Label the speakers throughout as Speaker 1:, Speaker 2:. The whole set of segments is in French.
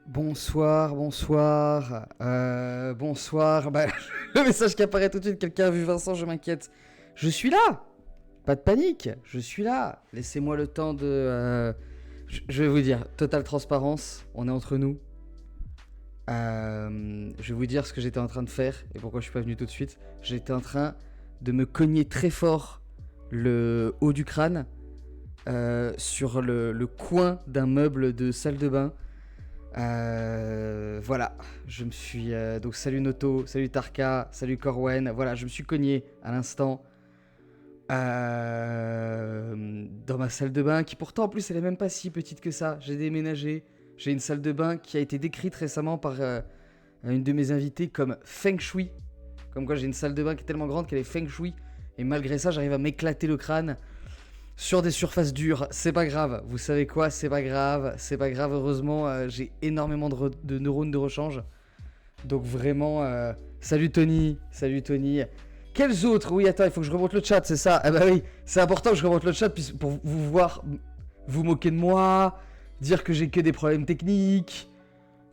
Speaker 1: Bonsoir, bonsoir, bonsoir. Bah, le message qui apparaît tout de suite, quelqu'un a vu Vincent, je m'inquiète. Je suis là. Pas de panique, je suis là. Laissez-moi le temps de... je vais vous dire, totale transparence, on est entre nous. Je vais vous dire ce que j'étais en train de faire et pourquoi je suis pas venu tout de suite. J'étais en train de me cogner très fort le haut du crâne sur le coin d'un meuble de salle de bain. Voilà, je me suis... donc salut Noto, salut Tarka, salut Corwen. Voilà, je me suis cogné à l'instant dans ma salle de bain, qui pourtant en plus elle est même pas si petite que ça. J'ai déménagé, j'ai une salle de bain qui a été décrite récemment par une de mes invitées comme Feng Shui. Comme quoi j'ai une salle de bain qui est tellement grande qu'elle est Feng Shui. Et malgré ça j'arrive à m'éclater le crâne sur des surfaces dures. C'est pas grave, vous savez quoi, c'est pas grave, heureusement j'ai énormément de neurones de rechange. Donc vraiment, salut Tony. Quels autres? Oui, attends, il faut que je remonte le chat, c'est ça? Ah bah oui, c'est important que je remonte le chat pour vous voir vous moquer de moi, dire que j'ai que des problèmes techniques,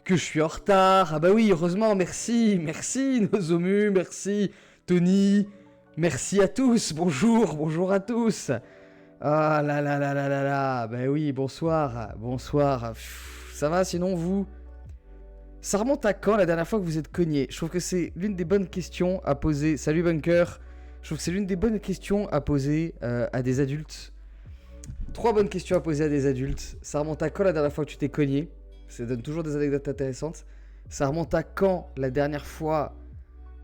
Speaker 1: que je suis en retard. Ah bah oui, heureusement, merci Nozomu, merci Tony, merci à tous, bonjour à tous. Ah là là là là là là, bah oui, bonsoir. Pff, ça va sinon vous? Ça remonte à quand la dernière fois que vous êtes cogné? Je trouve que c'est l'une des bonnes questions à poser. Salut Bunker. Je trouve que c'est l'une des bonnes questions à poser à des adultes. 3 bonnes questions à poser à des adultes. Ça remonte à quand la dernière fois que tu t'es cogné? Ça donne toujours des anecdotes intéressantes. Ça remonte à quand la dernière fois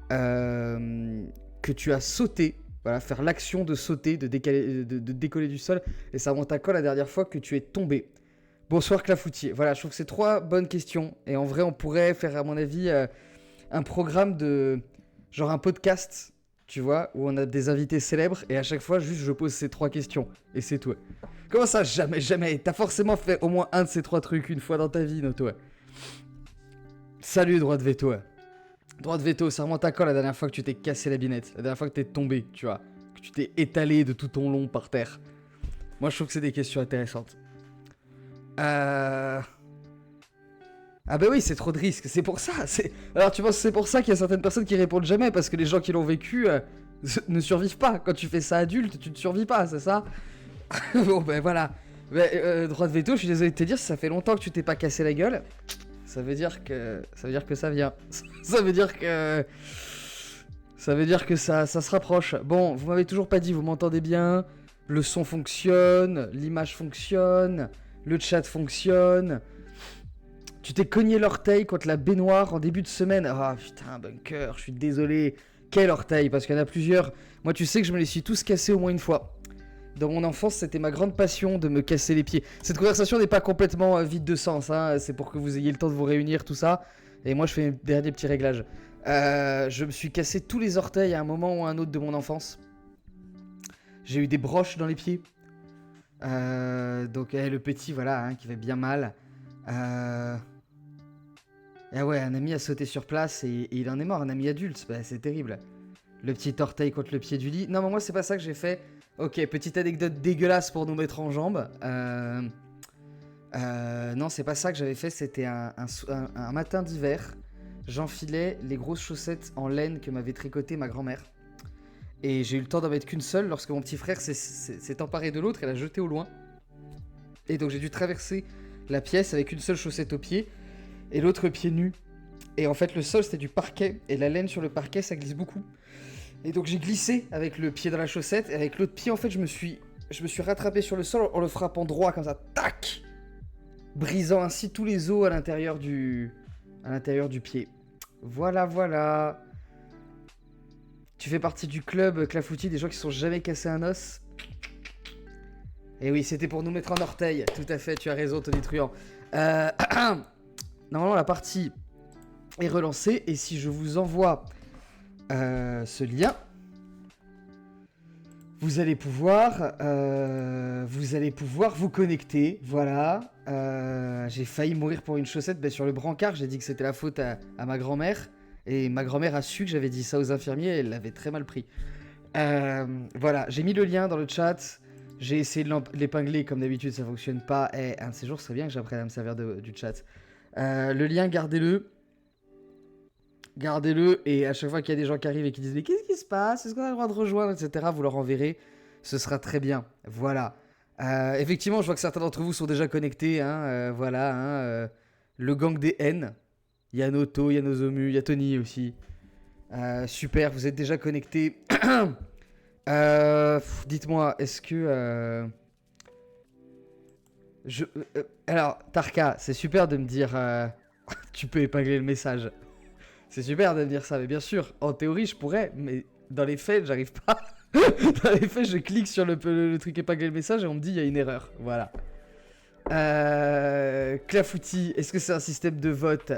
Speaker 1: que tu as sauté? Voilà, faire l'action de sauter, de décoller du sol. Et ça remonte à quand la dernière fois que tu es tombé? Bonsoir Clafoutier. Voilà, je trouve que c'est 3 bonnes questions. Et en vrai, on pourrait faire, à mon avis, un programme de... genre un podcast, tu vois, où on a des invités célèbres. Et à chaque fois, juste, je pose ces 3 questions. Et c'est tout. Comment ça, jamais? T'as forcément fait au moins un de ces 3 trucs une fois dans ta vie, Noto. Salut, droit de veto. Droit de veto, ça remonte à quand la dernière fois que tu t'es cassé la binette? La dernière fois que t'es tombé, tu vois? Que tu t'es étalé de tout ton long par terre? Moi, je trouve que c'est des questions intéressantes. Ah bah oui, c'est trop de risques, c'est pour ça. Alors tu penses que c'est pour ça qu'il y a certaines personnes qui répondent jamais, parce que les gens qui l'ont vécu ne survivent pas. Quand tu fais ça adulte, tu ne survis pas, c'est ça? Bon ben voilà. Droit de veto, je suis désolé de te dire, si ça fait longtemps que tu t'es pas cassé la gueule, ça veut dire que ça vient. Ça veut dire que ça se rapproche. Bon, vous m'avez toujours pas dit, vous m'entendez bien? Le son fonctionne, l'image fonctionne, le chat fonctionne. Tu t'es cogné l'orteil contre la baignoire en début de semaine. Ah putain, Bunker, je suis désolé. Quel orteil? Parce qu'il y en a plusieurs. Moi, tu sais que je me les suis tous cassés au moins une fois. Dans mon enfance, c'était ma grande passion de me casser les pieds. Cette conversation n'est pas complètement vide de sens, hein. C'est pour que vous ayez le temps de vous réunir, tout ça. Et moi, je fais mes derniers petits réglages. Je me suis cassé tous les orteils à un moment ou à un autre de mon enfance. J'ai eu des broches dans les pieds. Donc le petit, voilà, hein, qui fait bien mal. Et ouais, un ami a sauté sur place et il en est mort, un ami adulte. Bah, c'est terrible. Le petit orteil contre le pied du lit. Non, mais moi, c'est pas ça que j'ai fait. Ok, petite anecdote dégueulasse pour nous mettre en jambes. Non, c'est pas ça que j'avais fait. C'était un matin d'hiver. J'enfilais les grosses chaussettes en laine que m'avait tricoté ma grand-mère. Et j'ai eu le temps d'en mettre qu'une seule lorsque mon petit frère s'est emparé de l'autre et l'a jetée au loin. Et donc j'ai dû traverser la pièce avec une seule chaussette au pied et l'autre pied nu. Et en fait le sol c'était du parquet et la laine sur le parquet ça glisse beaucoup. Et donc j'ai glissé avec le pied dans la chaussette et avec l'autre pied en fait je me suis rattrapé sur le sol en le frappant droit comme ça, tac, brisant ainsi tous les os à l'intérieur du pied. Voilà. Tu fais partie du club Clafoutis, des gens qui se sont jamais cassés un os. Et oui, c'était pour nous mettre en orteil. Tout à fait, tu as raison, Tony Truand. Normalement, la partie est relancée. Et si je vous envoie ce lien, vous allez pouvoir vous connecter. Voilà. J'ai failli mourir pour une chaussette. Sur le brancard, j'ai dit que c'était la faute à ma grand-mère. Et ma grand-mère a su que j'avais dit ça aux infirmiers. Et elle l'avait très mal pris. Voilà, j'ai mis le lien dans le chat. J'ai essayé de l'épingler, comme d'habitude, ça fonctionne pas. Un de ces jours, ce serait bien que j'apprenne à me servir du chat. Le lien, gardez-le. Gardez-le, et à chaque fois qu'il y a des gens qui arrivent et qui disent « Mais qu'est-ce qui se passe? Est-ce qu'on a le droit de rejoindre ?» etc. Vous leur enverrez. Ce sera très bien. Voilà. Effectivement, je vois que certains d'entre vous sont déjà connectés. Hein, voilà. Hein, le gang des N. Il y a Noto, il y a Nozomu, il y a Tony aussi. Super, vous êtes déjà connectés. Dites-moi, est-ce que... alors, Tarka, c'est super de me dire... tu peux épingler le message. C'est super de me dire ça, mais bien sûr, en théorie, je pourrais, mais dans les faits, j'arrive pas. Dans les faits, je clique sur le truc épingler le message et on me dit il y a une erreur. Voilà. Clafoutis, est-ce que c'est un système de vote?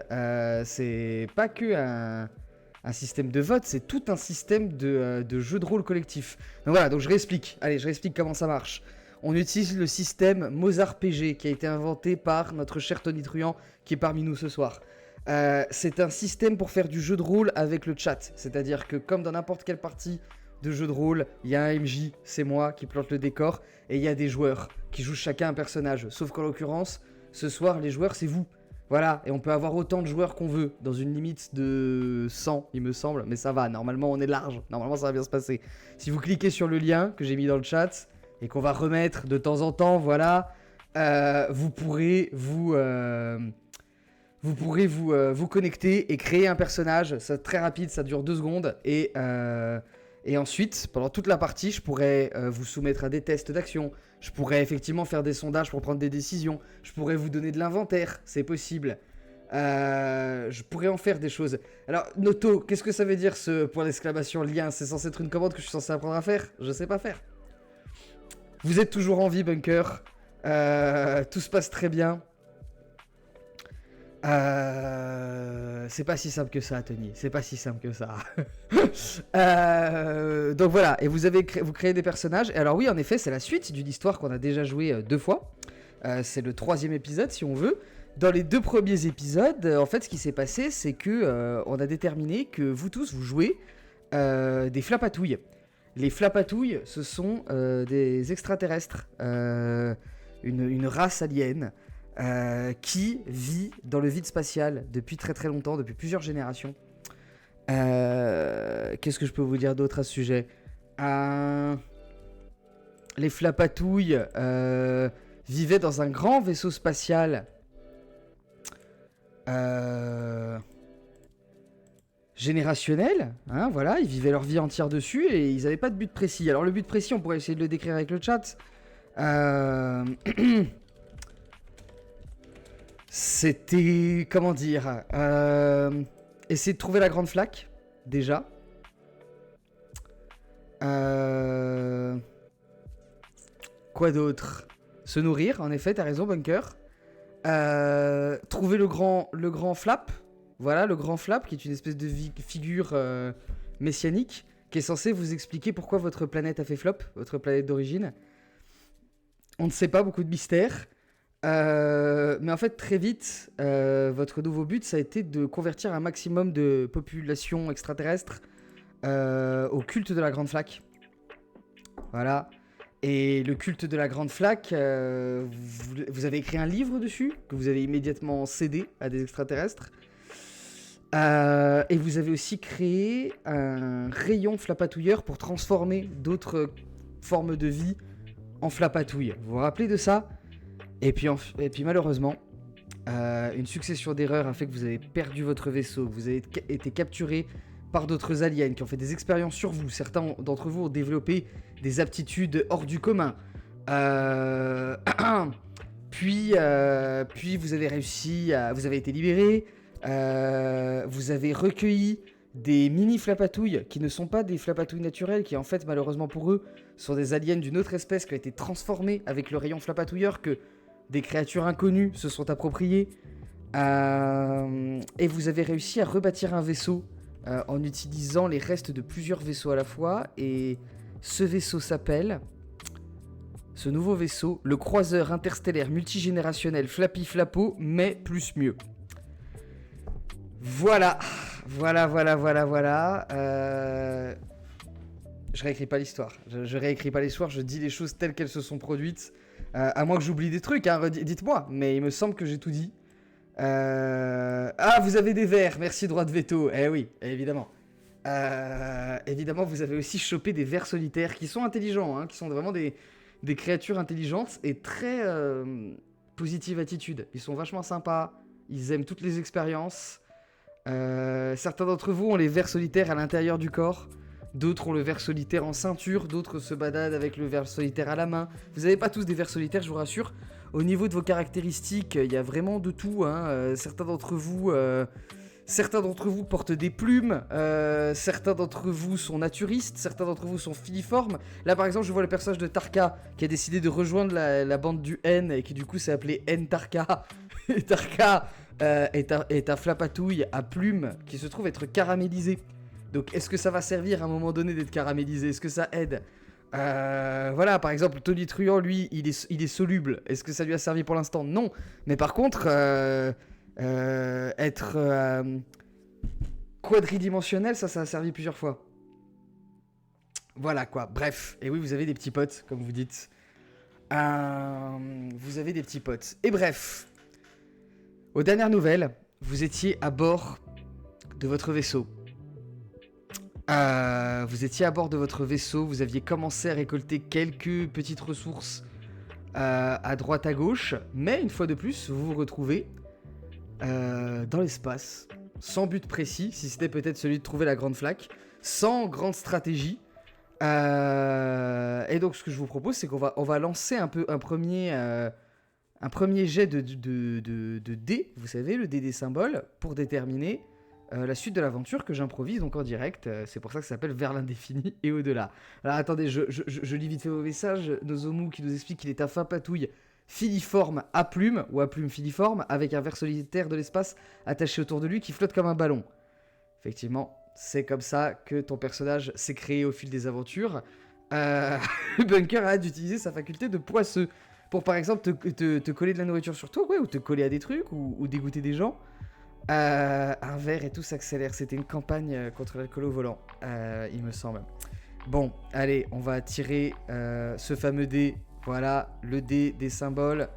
Speaker 1: C'est pas que un système de vote, c'est tout un système de jeu de rôle collectif. Donc voilà, donc je réexplique. Allez, je réexplique comment ça marche. On utilise le système Mozart PG qui a été inventé par notre cher Tony Truant qui est parmi nous ce soir. C'est un système pour faire du jeu de rôle avec le chat. C'est-à-dire que comme dans n'importe quelle partie de jeu de rôle, il y a un MJ, c'est moi qui plante le décor, et il y a des joueurs qui jouent chacun un personnage. Sauf qu'en l'occurrence, ce soir, les joueurs, c'est vous. Voilà, et on peut avoir autant de joueurs qu'on veut, dans une limite de 100, il me semble, mais ça va, normalement on est large, normalement ça va bien se passer. Si vous cliquez sur le lien que j'ai mis dans le chat, et qu'on va remettre de temps en temps, voilà, vous pourrez vous connecter et créer un personnage. C'est très rapide, ça dure 2 secondes. Et ensuite, pendant toute la partie, je pourrais vous soumettre à des tests d'action. Je pourrais effectivement faire des sondages pour prendre des décisions. Je pourrais vous donner de l'inventaire, c'est possible. Je pourrais en faire des choses. Alors, Noto, qu'est-ce que ça veut dire ce point d'exclamation lien? C'est censé être une commande que je suis censé apprendre à faire? Je sais pas faire. Vous êtes toujours en vie, Bunker. Tout se passe très bien. C'est pas si simple que ça, Tony. C'est pas si simple que ça. Donc voilà, et vous créez des personnages. Et alors oui, en effet, c'est la suite d'une histoire qu'on a déjà jouée 2 fois. C'est le 3e épisode, si on veut. Dans les 2 premiers épisodes, en fait, ce qui s'est passé, c'est que on a déterminé que vous tous, vous jouez des flapatouilles. Les flapatouilles, ce sont des extraterrestres, une race alien qui vit dans le vide spatial depuis très très longtemps, depuis plusieurs générations. Qu'est-ce que je peux vous dire d'autre à ce sujet? Les flapatouilles vivaient dans un grand vaisseau spatial générationnel, hein, voilà, ils vivaient leur vie entière dessus et ils n'avaient pas de but précis. Alors le but précis, on pourrait essayer de le décrire avec le chat. C'était, comment dire, essayer de trouver la grande flaque, déjà. Quoi d'autre? Se nourrir, en effet, t'as raison, Bunker. Trouver le grand flap. Voilà, le grand flap, qui est une espèce de figure messianique, qui est censé vous expliquer pourquoi votre planète a fait flop, votre planète d'origine. On ne sait pas, beaucoup de mystères. Mais en fait, très vite, votre nouveau but, ça a été de convertir un maximum de population extraterrestre au culte de la Grande Flaque. Voilà. Et le culte de la Grande Flaque, vous avez écrit un livre dessus, que vous avez immédiatement cédé à des extraterrestres. Et vous avez aussi créé un rayon flapatouilleur pour transformer d'autres formes de vie en flapatouille. Vous vous rappelez de ça ? Et puis malheureusement, une succession d'erreurs a fait que vous avez perdu votre vaisseau, que vous avez été capturé par d'autres aliens qui ont fait des expériences sur vous. Certains d'entre vous ont développé des aptitudes hors du commun. Puis vous avez réussi vous avez été libéré. Vous avez recueilli des mini flapatouilles qui ne sont pas des flapatouilles naturelles, qui en fait malheureusement pour eux sont des aliens d'une autre espèce qui a été transformée avec le rayon flapatouilleur que des créatures inconnues se sont appropriées. Et vous avez réussi à rebâtir un vaisseau en utilisant les restes de plusieurs vaisseaux à la fois. Et ce vaisseau s'appelle, ce nouveau vaisseau, le croiseur interstellaire multigénérationnel Flappy Flappo, mais plus mieux. Voilà. Je réécris pas l'histoire. Je réécris pas l'histoire, je dis les choses telles qu'elles se sont produites. À moins que j'oublie des trucs, hein, dites-moi. Mais il me semble que j'ai tout dit. Ah, vous avez des vers, merci droit de veto. Eh oui, évidemment. Évidemment, vous avez aussi chopé des vers solitaires qui sont intelligents, hein, qui sont vraiment des créatures intelligentes et très positive attitude. Ils sont vachement sympas, ils aiment toutes les expériences. Certains d'entre vous ont les vers solitaires à l'intérieur du corps. D'autres ont le ver solitaire en ceinture, d'autres se badadent avec le ver solitaire à la main. Vous n'avez pas tous des vers solitaires, je vous rassure. Au niveau de vos caractéristiques, il y a vraiment de tout, hein. Certains d'entre vous portent des plumes, certains d'entre vous sont naturistes, certains d'entre vous sont filiformes. Là par exemple je vois le personnage de Tarka qui a décidé de rejoindre la bande du N et qui du coup s'est appelé N Tarka. Et Tarka est un flapatouille à plumes qui se trouve être caramélisé. Donc est-ce que ça va servir à un moment donné d'être caramélisé? Est-ce que ça aide? Voilà, par exemple, Tony Truant, lui, il est soluble. Est-ce que ça lui a servi pour l'instant? Non. Mais par contre, être quadridimensionnel, ça a servi plusieurs fois. Voilà, quoi. Bref. Et oui, vous avez des petits potes, comme vous dites. Vous avez des petits potes. Et bref. Aux dernières nouvelles, vous étiez à bord de votre vaisseau. Vous étiez à bord de votre vaisseau, vous aviez commencé à récolter quelques petites ressources à droite à gauche, mais une fois de plus, vous vous retrouvez dans l'espace, sans but précis, si c'était peut-être celui de trouver la grande flaque, sans grande stratégie. Et donc ce que je vous propose, c'est qu'on va lancer un premier jet de dés, vous savez, le dé des symboles, pour déterminer la suite de l'aventure que j'improvise donc en direct. C'est pour ça que ça s'appelle Vers l'indéfini et au-delà. Alors attendez, je lis vite fait vos messages. Nozomu qui nous explique qu'il est un fin patouille filiforme à plume, ou à plume filiforme, avec un ver solitaire de l'espace attaché autour de lui qui flotte comme un ballon. Effectivement, c'est comme ça que ton personnage s'est créé au fil des aventures. Bunker a hâte d'utiliser sa faculté de poisseux pour par exemple te coller de la nourriture sur toi, ouais, ou te coller à des trucs, ou dégoûter des gens. Un verre et tout s'accélère. C'était une campagne contre l'alcool au volant, il me semble. Bon, allez, on va tirer ce fameux dé. Voilà, le dé des symboles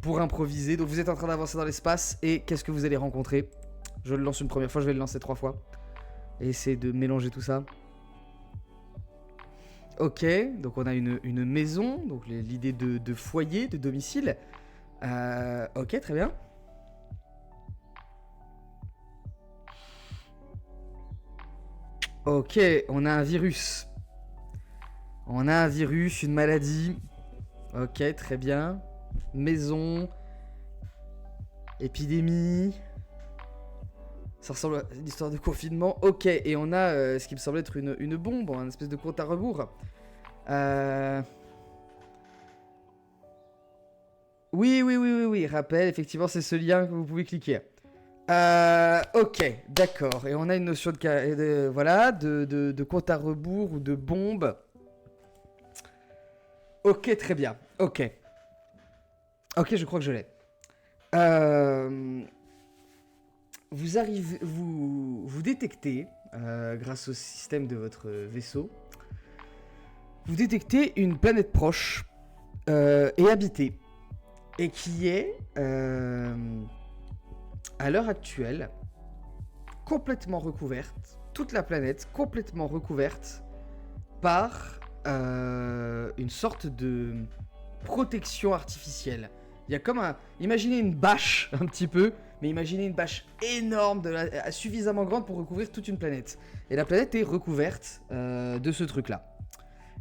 Speaker 1: pour improviser. Donc vous êtes en train d'avancer dans l'espace et qu'est-ce que vous allez rencontrer? Je le lance une première fois, je vais le lancer 3 fois. Et essayer de mélanger tout ça. Ok, donc on a une maison, donc l'idée de foyer, de domicile. Ok, très bien. Ok, on a un virus. On a un virus, une maladie. Ok, très bien. Maison. Épidémie. Ça ressemble à une histoire de confinement. Ok, et on a ce qui me semble être une bombe, un espèce de compte à rebours. Oui, rappel, effectivement, c'est ce lien que vous pouvez cliquer. Ok, d'accord. Et on a une notion de compte à rebours ou de bombe. Ok, très bien. Ok, je crois que je l'ai. Vous détectez, grâce au système de votre vaisseau, vous détectez une planète proche et habitée, et qui est, à l'heure actuelle, complètement recouverte, toute la planète complètement recouverte par une sorte de protection artificielle. Il y a comme imaginez une bâche un petit peu, mais imaginez une bâche énorme, suffisamment grande pour recouvrir toute une planète. Et la planète est recouverte de ce truc-là.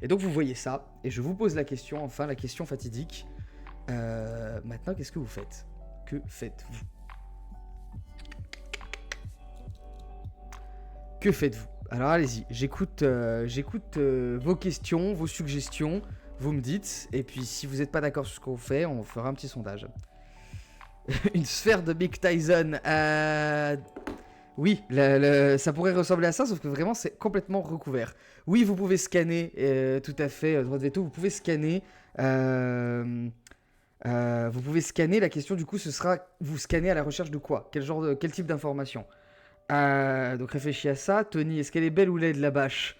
Speaker 1: Et donc vous voyez ça, et je vous pose la question, enfin la question fatidique. Maintenant, qu'est-ce que vous faites? Que faites-vous? Que faites-vous? Alors allez-y, j'écoute vos questions, vos suggestions, vous me dites, et puis si vous n'êtes pas d'accord sur ce qu'on fait, on fera un petit sondage. Une sphère de Mike Tyson. Oui, ça pourrait ressembler à ça, sauf que vraiment c'est complètement recouvert. Oui, vous pouvez scanner, tout à fait, droit de veto, vous pouvez scanner. Vous pouvez scanner, la question du coup ce sera, vous scannez à la recherche de quoi? Quel type d'information? Donc réfléchis à ça. Tony, est-ce qu'elle est belle ou laide la bâche?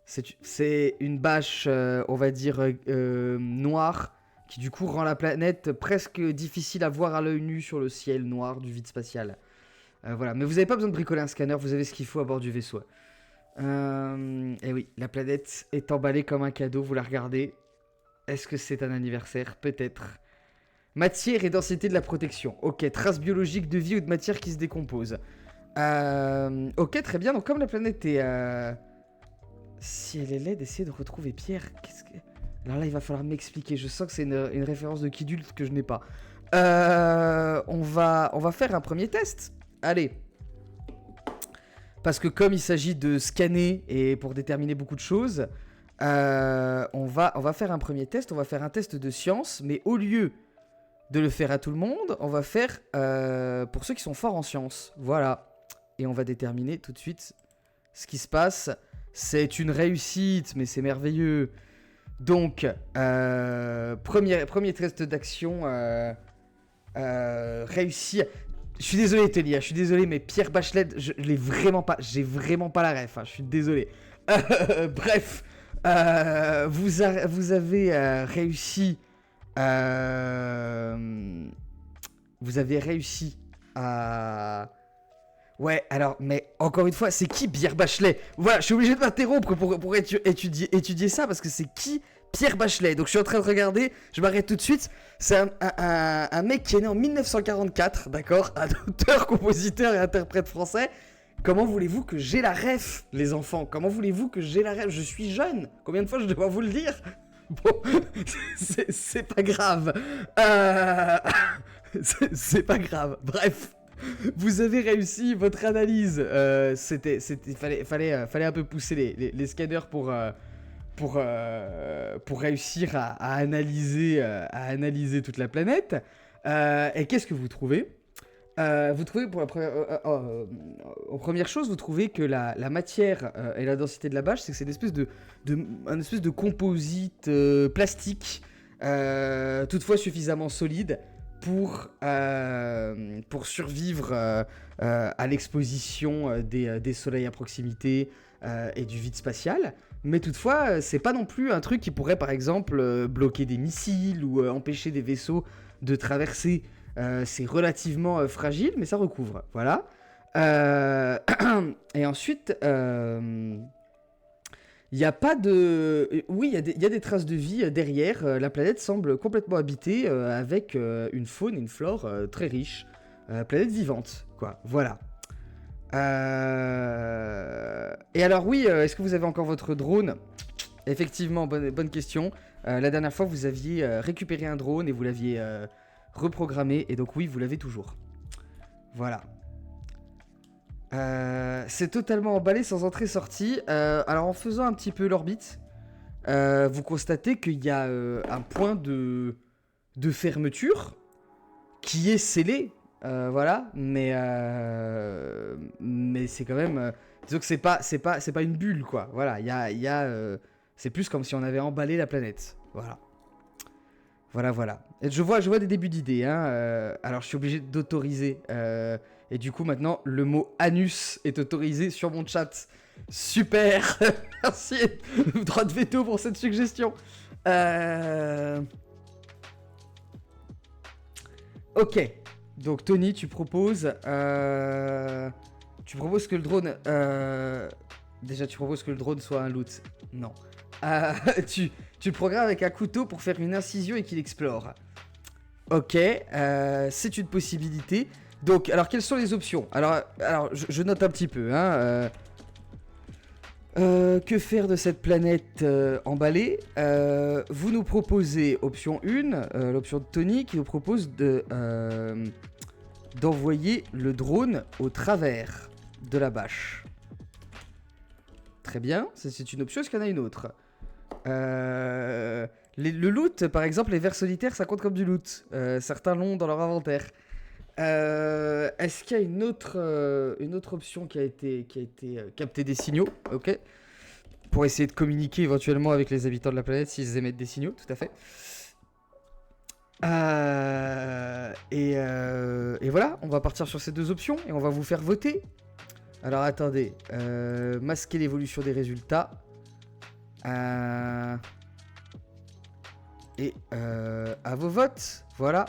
Speaker 1: C'est une bâche, on va dire, noire, qui du coup rend la planète presque difficile à voir à l'œil nu sur le ciel noir du vide spatial. Voilà, mais vous n'avez pas besoin de bricoler un scanner, vous avez ce qu'il faut à bord du vaisseau. Et oui, la planète est emballée comme un cadeau, vous la regardez. Est-ce que c'est un anniversaire? Peut-être. Matière et densité de la protection. Ok, traces biologiques de vie ou de matière qui se décompose. Ok, très bien. Donc comme la planète est... Si elle est laide, essayez de retrouver Pierre. Qu'est-ce que... Alors là, il va falloir m'expliquer. Je sens que c'est une référence de Kidult que je n'ai pas. On va faire un premier test. Allez. Parce que comme il s'agit de scanner et pour déterminer beaucoup de choses, on va faire un premier test. On va faire un test de science, mais au lieu de le faire à tout le monde, on va faire pour ceux qui sont forts en sciences. Voilà. Et on va déterminer tout de suite ce qui se passe. C'est une réussite, mais c'est merveilleux. Donc, premier test d'action réussi. Je suis désolé, Tony, je suis désolé, mais Pierre Bachelet, je l'ai vraiment pas. J'ai vraiment pas la ref, hein, je suis désolé. Bref, vous avez réussi. Vous avez réussi à. Ouais, alors, mais encore une fois, c'est qui Pierre Bachelet? Voilà, je suis obligé de m'interrompre pour étudier ça, parce que c'est qui Pierre Bachelet? Donc je suis en train de regarder, je m'arrête tout de suite. C'est un mec qui est né en 1944, d'accord? Un auteur, compositeur et interprète français. Comment voulez-vous que j'ai la ref, les enfants? Comment voulez-vous que j'ai la ref? Je suis jeune. Combien de fois je dois vous le dire? Bon, c'est pas grave. C'est pas grave. Bref. Vous avez réussi votre analyse. Fallait un peu pousser les scanners pour réussir à analyser toute la planète. Et qu'est-ce que vous trouvez? Vous trouvez pour la première chose, vous trouvez que la matière et la densité de la bâche, c'est que c'est une espèce de composite plastique, toutefois suffisamment solide pour survivre à l'exposition des soleils à proximité et du vide spatial. Mais toutefois, c'est pas non plus un truc qui pourrait, par exemple, bloquer des missiles ou empêcher des vaisseaux de traverser. C'est relativement fragile, mais ça recouvre. Voilà. Et ensuite, il n'y a pas de... Oui, il y a des traces de vie derrière. La planète semble complètement habitée avec une faune et une flore très riches. Planète vivante, quoi. Voilà. Et alors oui, est-ce que vous avez encore votre drone? Effectivement, bonne question. La dernière fois, vous aviez récupéré un drone et vous l'aviez reprogrammé. Et donc oui, vous l'avez toujours. Voilà. C'est totalement emballé sans entrée-sortie. Alors en faisant un petit peu l'orbite, vous constatez qu'il y a un point de fermeture qui est scellé. Voilà, mais c'est quand même... disons que c'est pas une bulle, quoi. Voilà, c'est plus comme si on avait emballé la planète. Voilà. Voilà. Et je vois des débuts d'idées. Hein. Alors, je suis obligé d'autoriser. Et du coup, maintenant, le mot anus est autorisé sur mon chat. Super. Merci. Droit de veto pour cette suggestion. Ok. Donc, Tony, tu proposes que le drone... Déjà, tu proposes que le drone soit un loot. Non. Tu le programmes avec un couteau pour faire une incision et qu'il explore. Ok, c'est une possibilité. Donc, alors, quelles sont les options? Alors je note un petit peu. Hein, que faire de cette planète emballée? Vous nous proposez option 1, l'option de Tony, qui nous propose d'envoyer le drone au travers de la bâche. Très bien, c'est une option. Est-ce qu'il y en a une autre? Le loot, par exemple, les vers solitaires, ça compte comme du loot. Certains l'ont dans leur inventaire. Est-ce qu'il y a une autre option qui a été capter des signaux? Ok. Pour essayer de communiquer éventuellement avec les habitants de la planète s'ils émettent des signaux, tout à fait. Et voilà, on va partir sur ces deux options et on va vous faire voter. Alors attendez, masquer l'évolution des résultats. Et à vos votes, voilà.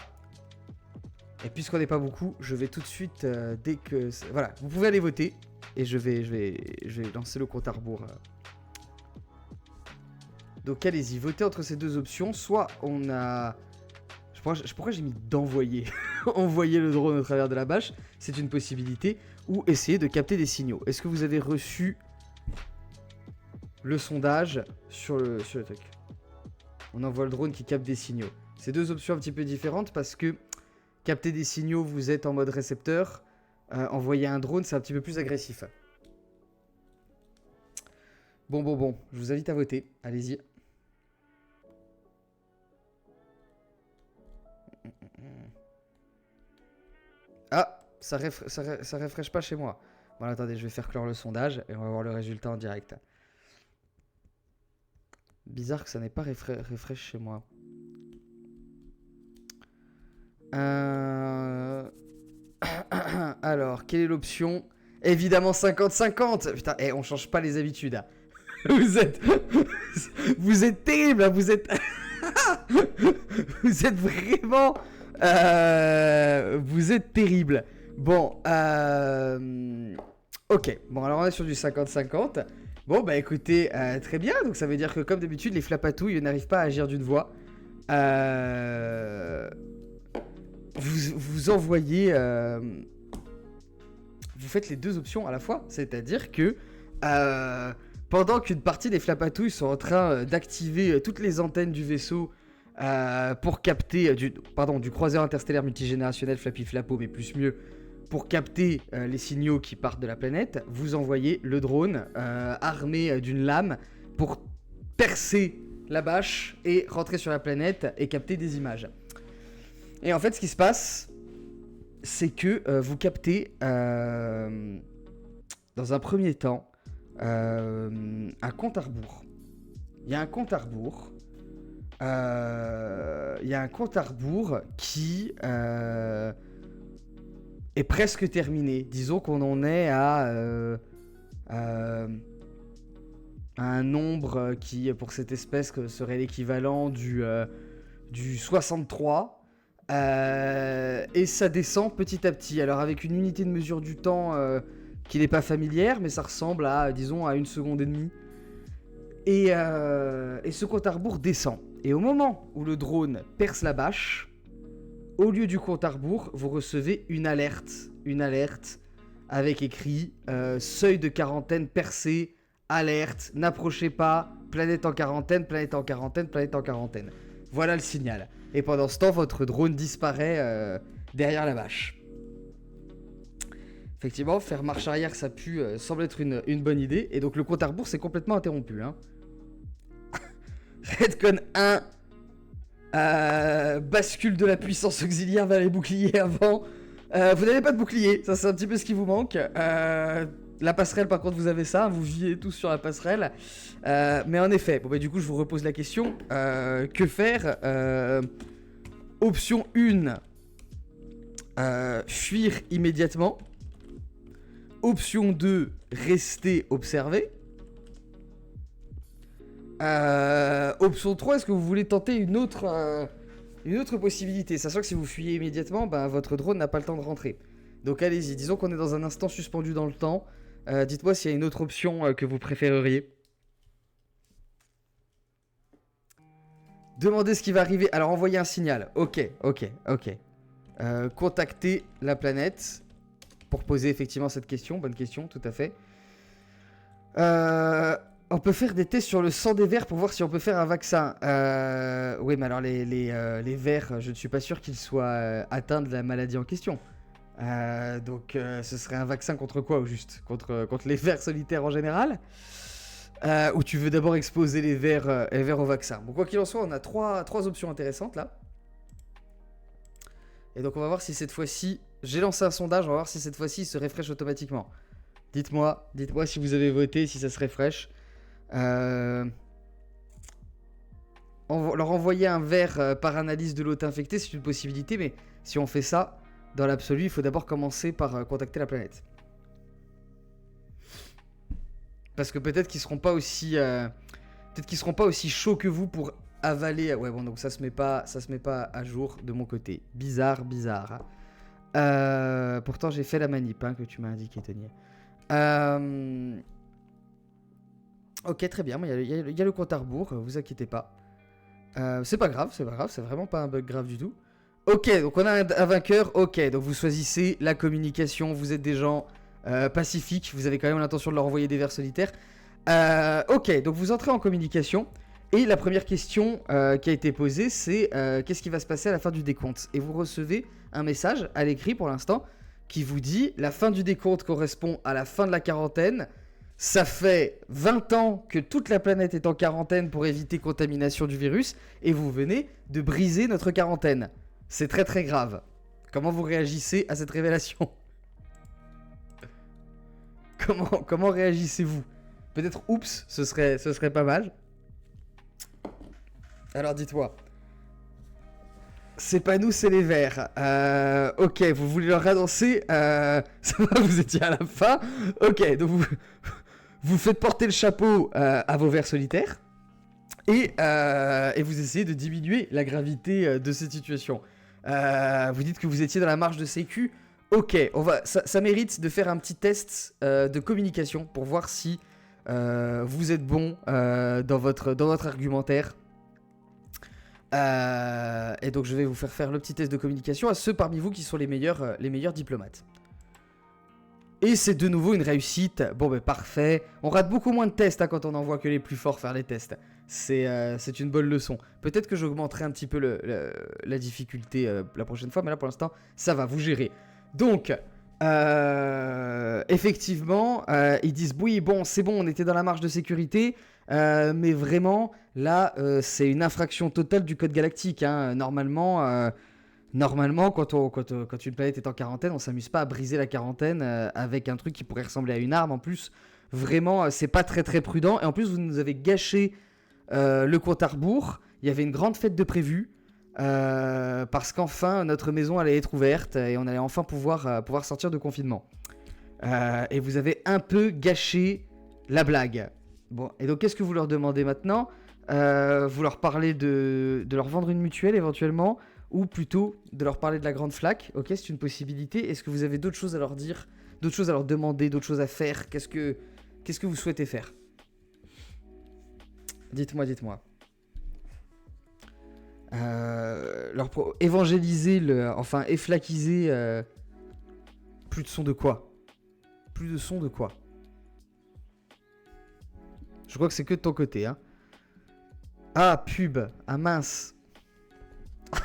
Speaker 1: Et puisqu'on n'est pas beaucoup, je vais tout de suite, dès que... Voilà, vous pouvez aller voter. Et je vais lancer le compte à rebours. Donc allez-y, votez entre ces deux options. Soit on a... Pourquoi j'ai mis d'envoyer envoyer le drone au travers de la bâche, c'est une possibilité. Ou essayer de capter des signaux. Est-ce que vous avez reçu le sondage sur le truc? On envoie le drone qui capte des signaux. C'est deux options un petit peu différentes parce que capter des signaux, vous êtes en mode récepteur. Envoyer un drone, c'est un petit peu plus agressif. Bon. Je vous invite à voter. Allez-y. Ah, ça refresh pas chez moi. Bon, attendez, je vais faire clore le sondage et on va voir le résultat en direct. Bizarre que ça n'ait pas refresh chez moi. Alors, quelle est l'option? Évidemment 50-50. Putain, on change pas les habitudes. Hein. Vous êtes terrible. Hein. Vous êtes vraiment... vous êtes terrible. Bon, ok. Bon, alors on est sur du 50-50. Bon, bah écoutez, très bien. Donc ça veut dire que comme d'habitude, les flapatouilles n'arrivent pas à agir d'une voix. Vous envoyez... vous faites les deux options à la fois. C'est-à-dire que... pendant qu'une partie des flapatouilles sont en train d'activer toutes les antennes du vaisseau pour capter... du croiseur interstellaire multigénérationnel Flappy Flappo, mais plus mieux... Pour capter les signaux qui partent de la planète, vous envoyez le drone armé d'une lame pour percer la bâche et rentrer sur la planète et capter des images. Et en fait, ce qui se passe, c'est que vous captez, dans un premier temps, un compte à rebours. Il y a un compte à rebours. Qui... est presque terminé. Disons qu'on en est à un nombre qui, pour cette espèce, serait l'équivalent du 63. Et ça descend petit à petit. Alors avec une unité de mesure du temps qui n'est pas familière, mais ça ressemble à, disons, à 1 seconde et demie. Et ce compte à rebours descend. Et au moment où le drone perce la bâche, au lieu du compte à rebours, vous recevez une alerte. Une alerte avec écrit seuil de quarantaine percé, alerte, n'approchez pas, planète en quarantaine, planète en quarantaine, planète en quarantaine. Voilà le signal. Et pendant ce temps, votre drone disparaît derrière la bâche. Effectivement, faire marche arrière, ça semble être une bonne idée. Et donc le compte à rebours, c'est complètement interrompu. Hein. Redcon 1... bascule de la puissance auxiliaire vers les boucliers avant. Vous n'avez pas de bouclier, ça c'est un petit peu ce qui vous manque. La passerelle par contre vous avez ça, vous vivez tous sur la passerelle. Mais en effet, bon bah du coup je vous repose la question. Que faire Option 1, fuir immédiatement. Option 2, rester observer. Option 3, est-ce que vous voulez tenter une autre possibilité, sachant que si vous fuyez immédiatement, bah, votre drone n'a pas le temps de rentrer. Donc allez-y, disons qu'on est dans un instant suspendu dans le temps. Dites-moi s'il y a une autre option que vous préféreriez. Demandez ce qui va arriver. Alors envoyez un signal. Ok. Contactez la planète pour poser effectivement cette question. Bonne question, tout à fait. On peut faire des tests sur le sang des vers pour voir si on peut faire un vaccin. Oui, mais alors les vers, je ne suis pas sûr qu'ils soient atteints de la maladie en question. Donc ce serait un vaccin contre quoi au juste contre les vers solitaires en général ou tu veux d'abord exposer les vers au vaccin. Bon, quoi qu'il en soit, on a trois options intéressantes là. Et donc on va voir si cette fois-ci... J'ai lancé un sondage, on va voir si cette fois-ci il se refresh automatiquement. Dites-moi si vous avez voté, si ça se refresh. Leur envoyer un verre par analyse de l'hôte infecté, c'est une possibilité, mais si on fait ça, dans l'absolu, il faut d'abord commencer par contacter la planète. Parce que peut-être qu'ils seront pas aussi chauds que vous pour avaler. Ouais, bon, donc ça se met pas à jour de mon côté. Bizarre. Pourtant, j'ai fait la manip que tu m'as indiqué, Tony. Ok, très bien. Il y a le compte à rebours, vous inquiétez pas. C'est pas grave, c'est vraiment pas un bug grave du tout. Ok, donc on a un vainqueur. Ok, donc vous choisissez la communication. Vous êtes des gens pacifiques. Vous avez quand même l'intention de leur envoyer des vers solitaires. Ok, donc vous entrez en communication. Et la première question qui a été posée, c'est qu'est-ce qui va se passer à la fin du décompte? Et vous recevez un message à l'écrit pour l'instant qui vous dit la fin du décompte correspond à la fin de la quarantaine. Ça fait 20 ans que toute la planète est en quarantaine pour éviter contamination du virus et vous venez de briser notre quarantaine. C'est très très grave. Comment vous réagissez à cette révélation? Comment réagissez-vous? Peut-être oups, ce serait pas mal. Alors dites-moi. C'est pas nous, c'est les verts. Ok, vous voulez leur annoncer ça va, vous étiez à la fin. Ok, donc vous faites porter le chapeau à vos vers solitaires. Et vous essayez de diminuer la gravité de cette situation. Vous dites que vous étiez dans la marge de sécu. Ok, ça mérite de faire un petit test de communication pour voir si vous êtes bon dans votre argumentaire. Et donc je vais vous faire le petit test de communication à ceux parmi vous qui sont les meilleurs diplomates. Et c'est de nouveau une réussite. Bon ben parfait. On rate beaucoup moins de tests quand on envoie que les plus forts faire les tests. C'est une bonne leçon. Peut-être que j'augmenterai un petit peu la difficulté la prochaine fois, mais là pour l'instant ça va, vous gérez. Donc effectivement ils disent oui bon c'est bon on était dans la marge de sécurité. Mais vraiment, là, c'est une infraction totale du code galactique. Normalement, quand une planète est en quarantaine, on s'amuse pas à briser la quarantaine avec un truc qui pourrait ressembler à une arme. En plus, vraiment, c'est pas très très prudent. Et en plus, vous nous avez gâché le compte à rebours. Il y avait une grande fête de prévue. Parce qu'enfin, notre maison allait être ouverte et on allait enfin pouvoir sortir de confinement. Et vous avez un peu gâché la blague. Bon, et donc qu'est-ce que vous leur demandez maintenant? Vous leur parlez de leur vendre une mutuelle éventuellement, ou plutôt de leur parler de la grande flaque. Ok, c'est une possibilité. Est-ce que vous avez d'autres choses à leur dire, d'autres choses à leur demander, d'autres choses à faire? Qu'est-ce que vous souhaitez faire? Dites-moi. Évangéliser, efflaquiser. Plus de son de quoi? Plus de son de quoi? Je crois que c'est que de ton côté, hein. Ah, pub. Ah, mince.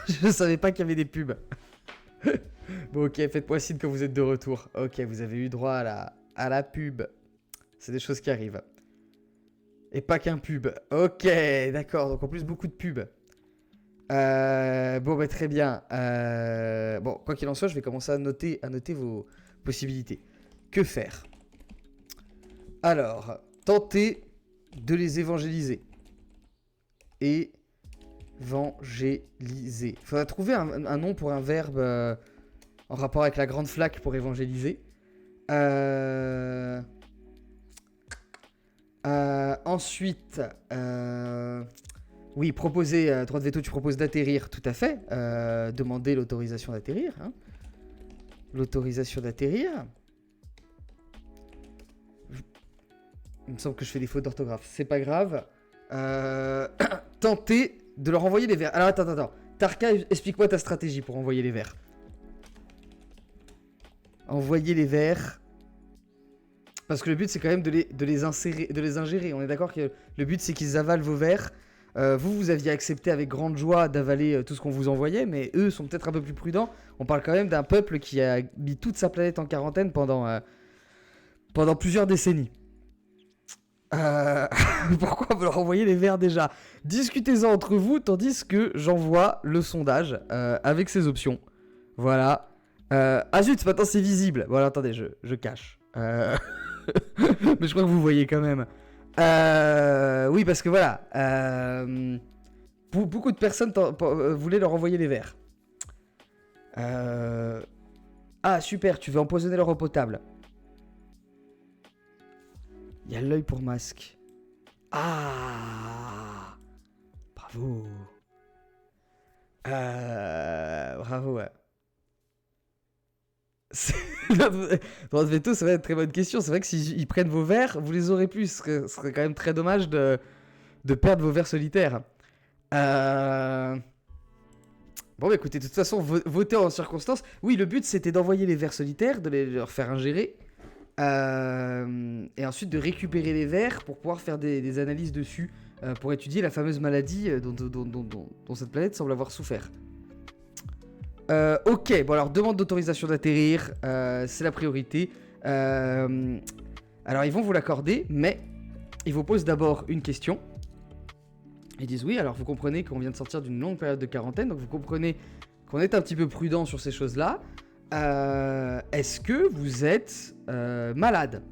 Speaker 1: Je savais pas qu'il y avait des pubs. Bon, ok, faites-moi signe que vous êtes de retour. Ok, vous avez eu droit à la pub. C'est des choses qui arrivent. Et pas qu'un pub. Ok, d'accord. Donc en plus, beaucoup de pubs. Bon, bah très bien. Bon, quoi qu'il en soit, je vais commencer à noter vos possibilités. Que faire? Alors, tenter de les évangéliser. Évangéliser. Il faudra trouver un nom pour un verbe en rapport avec la grande flaque pour évangéliser. Ensuite, oui, proposer, droit de veto, tu proposes d'atterrir, tout à fait. Demander l'autorisation d'atterrir. Hein. L'autorisation d'atterrir. Il me semble que je fais des fautes d'orthographe. C'est pas grave. Tenter de leur envoyer les vers. Alors attends. Tarka, explique-moi ta stratégie pour envoyer les vers. Envoyer les vers. Parce que le but c'est quand même de les insérer, de les ingérer. On est d'accord que le but c'est qu'ils avalent vos vers. Vous aviez accepté avec grande joie d'avaler tout ce qu'on vous envoyait, mais eux sont peut-être un peu plus prudents. On parle quand même d'un peuple qui a mis toute sa planète en quarantaine pendant plusieurs décennies. Pourquoi vous leur envoyez les vers déjà? Discutez-en entre vous, tandis que j'envoie le sondage avec ses options. Voilà. Ah zut, maintenant c'est visible. Voilà, attendez, je cache. Mais je crois que vous voyez quand même. Oui, parce que voilà. Beaucoup de personnes voulaient leur envoyer les vers. Ah, super, tu veux empoisonner leur eau potable. Il y a l'œil pour masque. Ah, bravo. Bravo, ouais. C'est- Droit de veto, c'est vrai, une très bonne question. C'est vrai que s'ils prennent vos verres, vous les aurez plus. Ce serait quand même très dommage de perdre vos verres solitaires. Euh... Bon, bah écoutez, de toute façon, votez en circonstance. Oui, le but c'était d'envoyer les verres solitaires, de leur faire ingérer. Et ensuite de récupérer les verres pour pouvoir faire des analyses dessus. Pour étudier la fameuse maladie dont cette planète semble avoir souffert. Ok, bon alors demande d'autorisation d'atterrir, c'est la priorité. Alors ils vont vous l'accorder, mais ils vous posent d'abord une question. Ils disent oui, alors vous comprenez qu'on vient de sortir d'une longue période de quarantaine, donc vous comprenez qu'on est un petit peu prudent sur ces choses-là. Est-ce que vous êtes malade?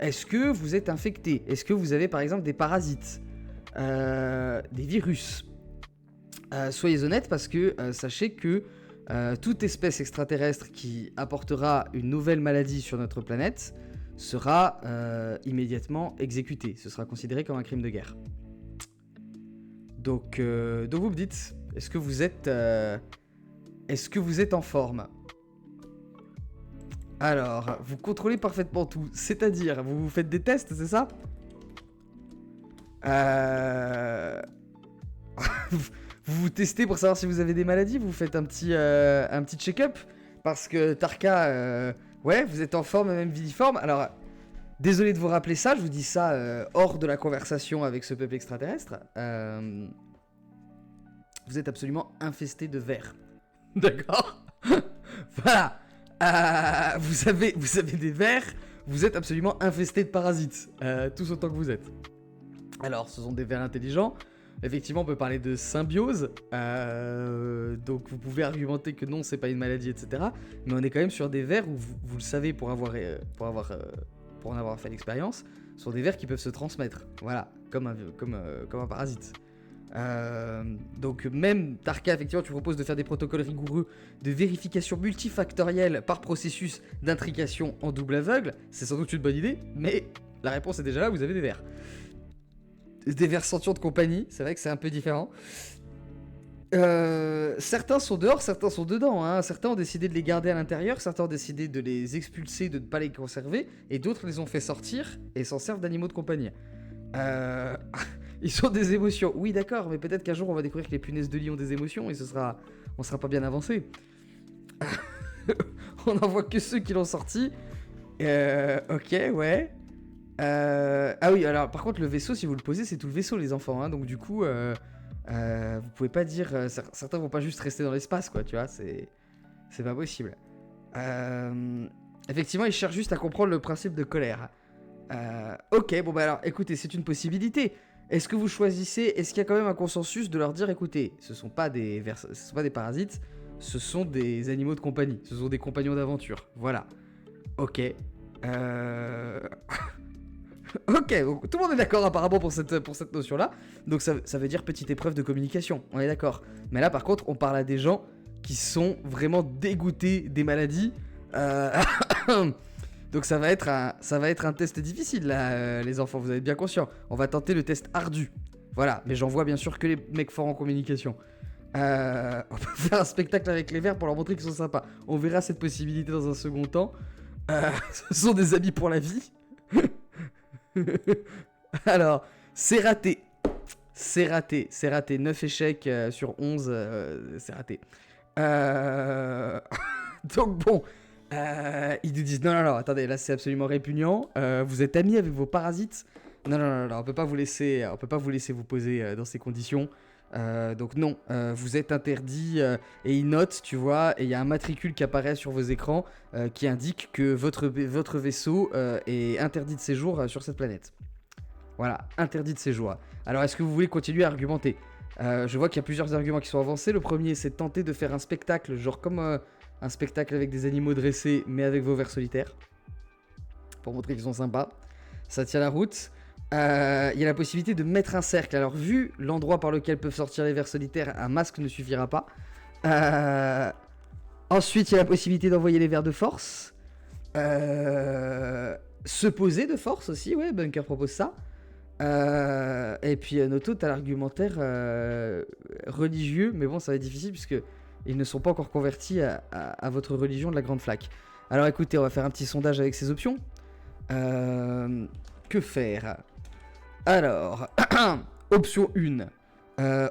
Speaker 1: Est-ce que vous êtes infecté? Est-ce que vous avez par exemple des parasites, des virus? Soyez honnête parce que sachez que toute espèce extraterrestre qui apportera une nouvelle maladie sur notre planète sera immédiatement exécutée. Ce sera considéré comme un crime de guerre. Donc vous me dites, est-ce que vous êtes en forme? Alors, vous contrôlez parfaitement tout, c'est-à-dire, vous faites des tests, c'est ça? Vous vous testez pour savoir si vous avez des maladies? Vous faites un petit check-up? Parce que Tarka, ouais, vous êtes en forme et même viviforme. Alors, désolé de vous rappeler ça, je vous dis ça hors de la conversation avec ce peuple extraterrestre. Vous êtes absolument infesté de vers. D'accord? Voilà. Vous avez des vers, vous êtes absolument infesté de parasites. Tous autant que vous êtes. Alors, ce sont des vers intelligents. Effectivement, on peut parler de symbiose. Donc, vous pouvez argumenter que non, c'est pas une maladie, etc. Mais on est quand même sur des vers où vous le savez pour en avoir fait l'expérience, sont des vers qui peuvent se transmettre. Voilà, comme un parasite. Donc même Tarka, effectivement, tu proposes de faire des protocoles rigoureux de vérification multifactorielle par processus d'intrication en double aveugle. C'est sans doute une bonne idée, mais la réponse est déjà là, vous avez des vers. Des vers sentients de compagnie, c'est vrai que c'est un peu différent. Certains sont dehors, certains sont dedans. Hein. Certains ont décidé de les garder à l'intérieur, certains ont décidé de les expulser, de ne pas les conserver, et d'autres les ont fait sortir et s'en servent d'animaux de compagnie. Ils ont des émotions. Oui, d'accord, mais peut-être qu'un jour on va découvrir que les punaises de lit ont des émotions et on sera pas bien avancé. On n'en voit que ceux qui l'ont sorti. Ok, ouais. Ah oui, alors par contre, le vaisseau, si vous le posez, c'est tout le vaisseau, les enfants. Hein, donc du coup, vous pouvez pas dire. Certains vont pas juste rester dans l'espace, quoi, tu vois. C'est pas possible. Effectivement, ils cherchent juste à comprendre le principe de colère. Ok, bon bah alors, écoutez, c'est une possibilité. Est-ce que vous choisissez, est-ce qu'il y a quand même un consensus de leur dire, écoutez, ce sont pas des parasites, ce sont des animaux de compagnie, ce sont des compagnons d'aventure, voilà. Ok. Ok, donc tout le monde est d'accord apparemment pour cette notion-là, donc ça veut dire petite épreuve de communication, on est d'accord. Mais là par contre, on parle à des gens qui sont vraiment dégoûtés des maladies, donc ça va être un test difficile là, les enfants, vous êtes bien conscients. On va tenter le test ardu. Voilà, mais j'en vois bien sûr que les mecs forts en communication. On peut faire un spectacle avec les verts pour leur montrer qu'ils sont sympas. On verra cette possibilité dans un second temps. Ce sont des amis pour la vie. Alors, c'est raté. C'est raté. 9 échecs sur 11, c'est raté. Donc bon... ils nous disent non, attendez, là c'est absolument répugnant. Vous êtes amis avec vos parasites. Non, on peut pas vous laisser vous poser dans ces conditions. Donc non, vous êtes interdit. Et ils notent, tu vois, et il y a un matricule qui apparaît sur vos écrans qui indique que votre vaisseau est interdit de séjour sur cette planète. Voilà, interdit de séjour. Alors est-ce que vous voulez continuer à argumenter? Je vois qu'il y a plusieurs arguments qui sont avancés. Le premier, c'est de tenter de faire un spectacle, genre comme un spectacle avec des animaux dressés, mais avec vos vers solitaires, pour montrer qu'ils sont sympas. Ça tient la route. Il y a la possibilité de mettre un cercle. Alors, vu l'endroit par lequel peuvent sortir les vers solitaires, un masque ne suffira pas. Ensuite, il y a la possibilité d'envoyer les vers de force. Se poser de force aussi, ouais, Bunker propose ça. Et puis Noto, t'as l'argumentaire religieux, mais bon, ça va être difficile puisque ils ne sont pas encore convertis à votre religion de la Grande Flaque. Alors écoutez, on va faire un petit sondage avec ces options. Que faire? Alors, option 1.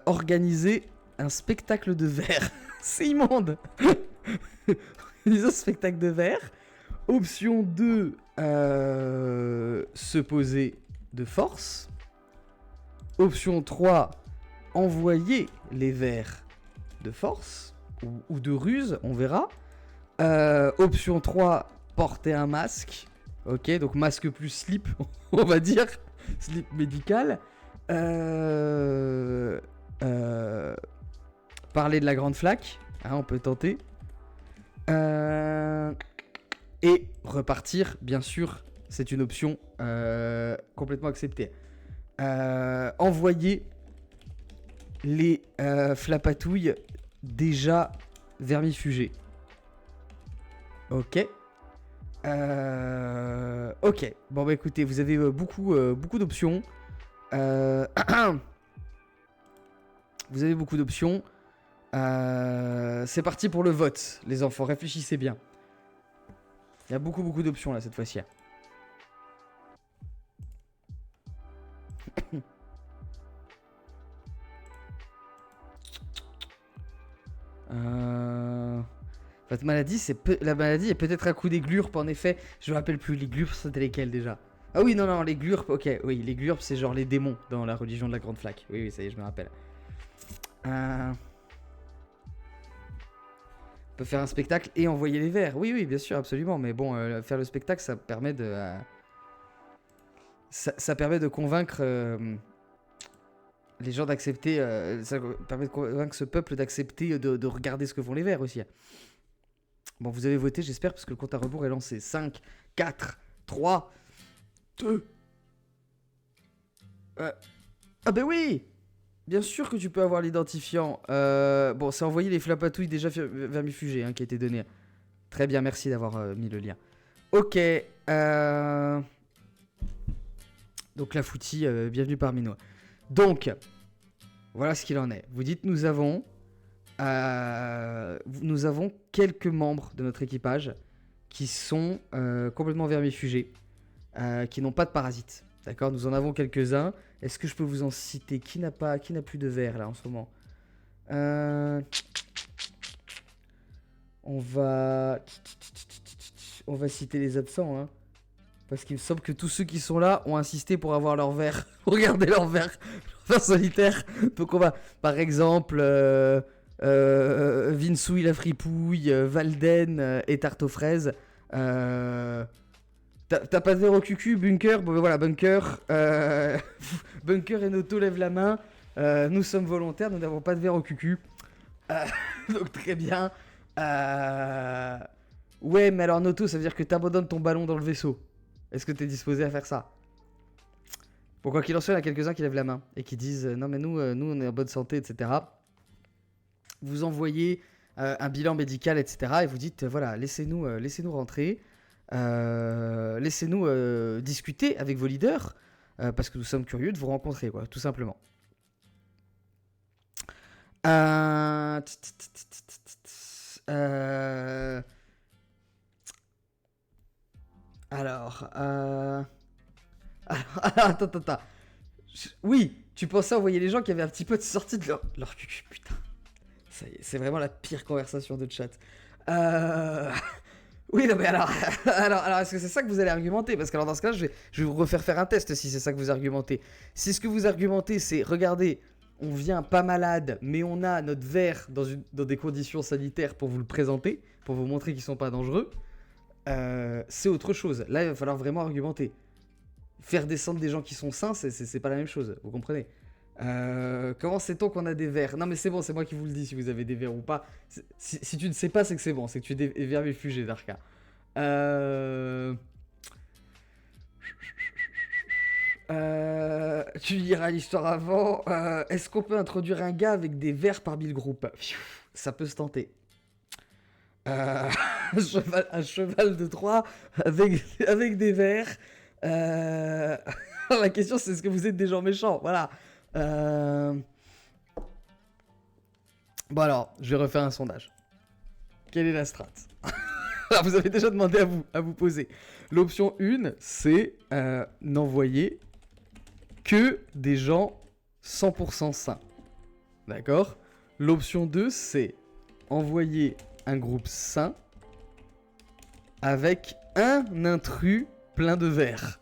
Speaker 1: Organiser un spectacle de verre. C'est immonde. Organiser un spectacle de verre. Option 2. Se poser de force. Option 3. Envoyer les verres de force. Ou de ruse, on verra. Option 3. Porter un masque. Ok, donc masque plus slip, on va dire. Slip médical. Parler de la Grande Flaque. Hein, on peut tenter. Et repartir, bien sûr, c'est une option complètement acceptée. Envoyer les flapatouilles déjà vermifugées. Ok. Ok. Bon bah écoutez, vous avez beaucoup d'options. Vous avez beaucoup d'options. C'est parti pour le vote, les enfants. Réfléchissez bien. Il y a beaucoup d'options là cette fois-ci. Votre maladie, la maladie est peut-être un coup des glurpes, en effet. Je me rappelle plus, les glurpes, c'était lesquels déjà? Ah oui, non, les glurpes, ok, oui, les glurpes, c'est genre les démons dans la religion de la Grande Flaque. Oui, ça y est, je me rappelle. On peut faire un spectacle et envoyer les verres. Oui, bien sûr, absolument. Mais bon, faire le spectacle, ça permet de... ça permet de convaincre les gens d'accepter... ça permet de convaincre ce peuple d'accepter de regarder ce que font les verres aussi. Bon, vous avez voté, j'espère, parce que le compte à rebours est lancé. 5, 4, 3, 2... Ah ben oui! Bien sûr que tu peux avoir l'identifiant. Bon, c'est envoyer les flapatouilles déjà vermifugées qui a été donné. Très bien, merci d'avoir mis le lien. Ok. Donc la foutie, bienvenue parmi nous. Donc, voilà ce qu'il en est. Vous dites, nous avons quelques membres de notre équipage qui sont complètement vermifugés, qui n'ont pas de parasites. D'accord, nous en avons quelques-uns. Est-ce que je peux vous en citer? Qui n'a plus de verre là en ce moment? On va citer les absents, hein. Parce qu'il me semble que tous ceux qui sont là ont insisté pour avoir leur verre. Regardez leur verre solitaire. Donc on va, par exemple, Vinsouille la fripouille, Valden et Tarte aux fraises. T'as pas de verre au cucu, Bunker? Bon ben voilà, Bunker. Bunker et Noto lèvent la main. Nous sommes volontaires, nous n'avons pas de verre au cucu. Donc très bien. Ouais, mais alors Noto, ça veut dire que t'abandonnes ton ballon dans le vaisseau. Est-ce que t'es disposé à faire ça? Bon, quoi qu'il en soit, il y en a quelques-uns qui lèvent la main et qui disent non mais nous on est en bonne santé, etc. Vous envoyez un bilan médical, etc. Et vous dites voilà, laissez-nous rentrer. Laissez-nous discuter avec vos leaders parce que nous sommes curieux de vous rencontrer, quoi, tout simplement. Alors, attends. Oui, tu pensais envoyer les gens qui avaient un petit peu de sortie de leur cucu, putain. Ça y est, c'est vraiment la pire conversation de chat. Oui, non, mais alors, est-ce que c'est ça que vous allez argumenter? Parce que alors dans ce cas-là, je vais vous refaire faire un test si c'est ça que vous argumentez. Si ce que vous argumentez, c'est, regardez, on vient pas malade, mais on a notre verre dans des conditions sanitaires pour vous le présenter, pour vous montrer qu'ils sont pas dangereux, c'est autre chose. Là, il va falloir vraiment argumenter. Faire descendre des gens qui sont sains, c'est pas la même chose, vous comprenez? Comment sait-on qu'on a des verres? Non mais c'est bon, c'est moi qui vous le dis si vous avez des verres ou pas. Si tu ne sais pas, c'est que c'est bon, c'est que tu es vermifugé, Darka. Tu liras l'histoire avant. Est-ce qu'on peut introduire un gars avec des verres parmi le groupe? Ça peut se tenter. Un cheval de Troie avec des verres. La question c'est est-ce que vous êtes des gens méchants? Voilà. Bon alors, je vais refaire un sondage. Quelle est la strat? Alors, vous avez déjà demandé à vous poser. L'option 1, c'est n'envoyer que des gens 100% sains. D'accord? L'option 2, c'est envoyer un groupe sain avec un intrus plein de verre.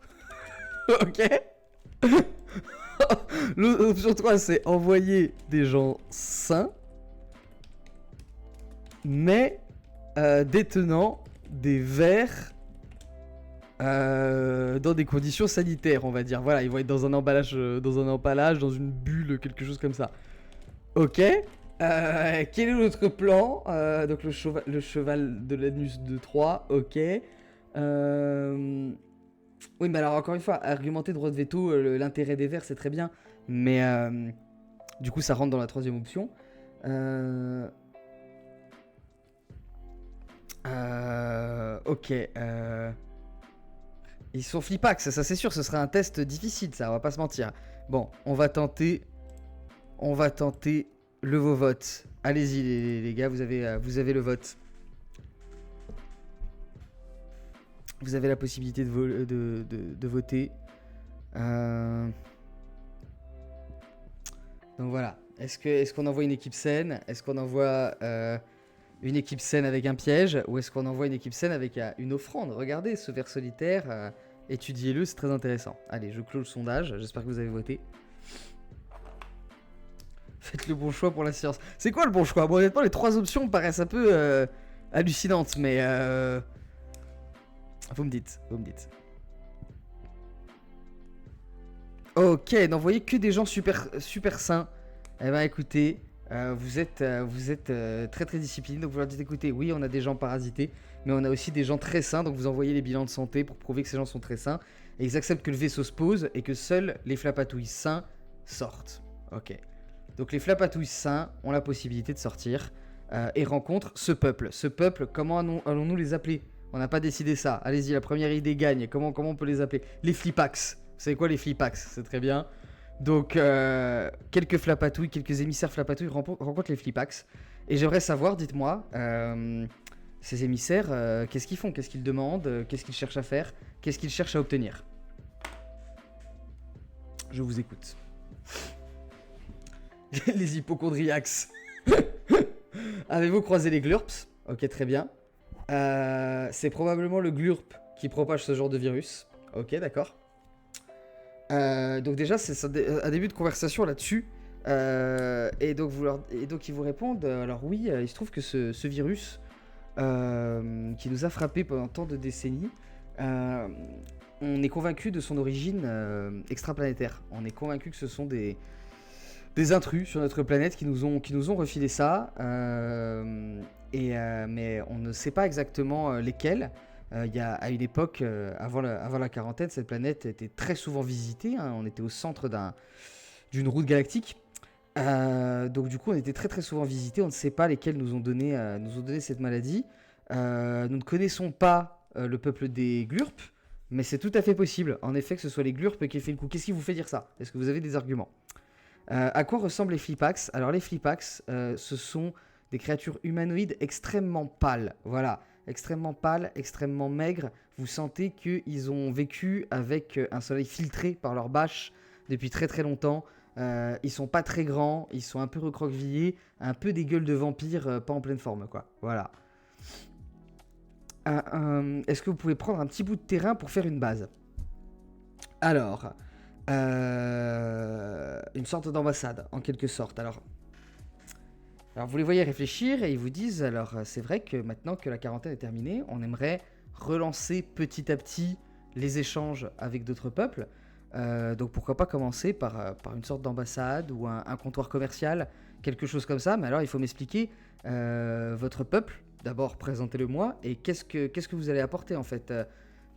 Speaker 1: Ok? L'option 3, c'est envoyer des gens sains, mais détenant des verres dans des conditions sanitaires, on va dire. Voilà, ils vont être dans un emballage, dans une bulle, quelque chose comme ça. Ok. Quel est l'autre plan? Donc le cheval de l'anus de 3, ok. Oui, mais alors encore une fois, argumenter droit de veto, l'intérêt des verres, c'est très bien. Mais du coup, ça rentre dans la troisième option. Ok. Ils sont flippax, ça c'est sûr, ce sera un test difficile, ça, on va pas se mentir. Bon, on va tenter le vote. Allez-y les gars, vous avez le vote. Vous avez la possibilité de voter. Donc voilà. Est-ce qu'on envoie une équipe saine? Est-ce qu'on envoie une équipe saine avec un piège? Ou est-ce qu'on envoie une équipe saine avec une offrande? Regardez ce ver solitaire. Étudiez-le, c'est très intéressant. Allez, je clôt le sondage. J'espère que vous avez voté. Faites le bon choix pour la science. C'est quoi le bon choix? Bon, honnêtement, les trois options me paraissent un peu hallucinantes, mais vous me dites. Ok, n'envoyez que des gens super sains. Eh ben écoutez, vous êtes très très disciplinés, donc vous leur dites écoutez, oui, on a des gens parasités, mais on a aussi des gens très sains, donc vous envoyez les bilans de santé pour prouver que ces gens sont très sains, et ils acceptent que le vaisseau se pose et que seuls les flapatouilles sains sortent. Ok. Donc les flapatouilles sains ont la possibilité de sortir et rencontrent ce peuple. Ce peuple, comment allons-nous les appeler? On n'a pas décidé ça. Allez-y, la première idée gagne. Comment on peut les appeler? Les flipax. Vous savez quoi les flipax? C'est très bien. Donc quelques flapatouilles, quelques émissaires flapatouilles rencontrent les flipax. Et j'aimerais savoir, dites-moi, ces émissaires, qu'est-ce qu'ils font? Qu'est-ce qu'ils demandent? Qu'est-ce qu'ils cherchent à faire? Qu'est-ce qu'ils cherchent à obtenir? Je vous écoute. Les hypochondriacs. Avez-vous croisé les glurps? Ok, très bien. C'est probablement le glurp qui propage ce genre de virus. Ok, d'accord. Donc déjà, c'est un début de conversation là-dessus. Et donc ils vous répondent, alors oui, il se trouve que ce virus qui nous a frappé pendant tant de décennies, on est convaincu de son origine extraplanétaire. On est convaincu que ce sont des intrus sur notre planète qui nous ont refilé ça, mais on ne sait pas exactement lesquels. À une époque, avant la quarantaine, cette planète était très souvent visitée, hein, on était au centre d'une route galactique, donc du coup on était très très souvent visité, on ne sait pas lesquels nous ont donné cette maladie. Nous ne connaissons pas le peuple des glurps, mais c'est tout à fait possible, en effet, que ce soit les glurps qui aient fait le coup. Qu'est-ce qui vous fait dire ça? Est-ce que vous avez des arguments? À quoi ressemblent les flipax? Alors les flipax, ce sont des créatures humanoïdes extrêmement pâles. Voilà, extrêmement pâles, extrêmement maigres. Vous sentez qu'ils ont vécu avec un soleil filtré par leur bâche depuis très très longtemps. Ils sont pas très grands, ils sont un peu recroquevillés, un peu des gueules de vampires, pas en pleine forme, quoi. Voilà. Est-ce que vous pouvez prendre un petit bout de terrain pour faire une base? Alors... une sorte d'ambassade, en quelque sorte. Alors vous les voyez réfléchir et ils vous disent, alors c'est vrai que maintenant que la quarantaine est terminée, on aimerait relancer petit à petit les échanges avec d'autres peuples. Donc pourquoi pas commencer par une sorte d'ambassade ou un comptoir commercial, quelque chose comme ça. Mais alors il faut m'expliquer votre peuple, d'abord présentez-le moi, et qu'est-ce que vous allez apporter en fait.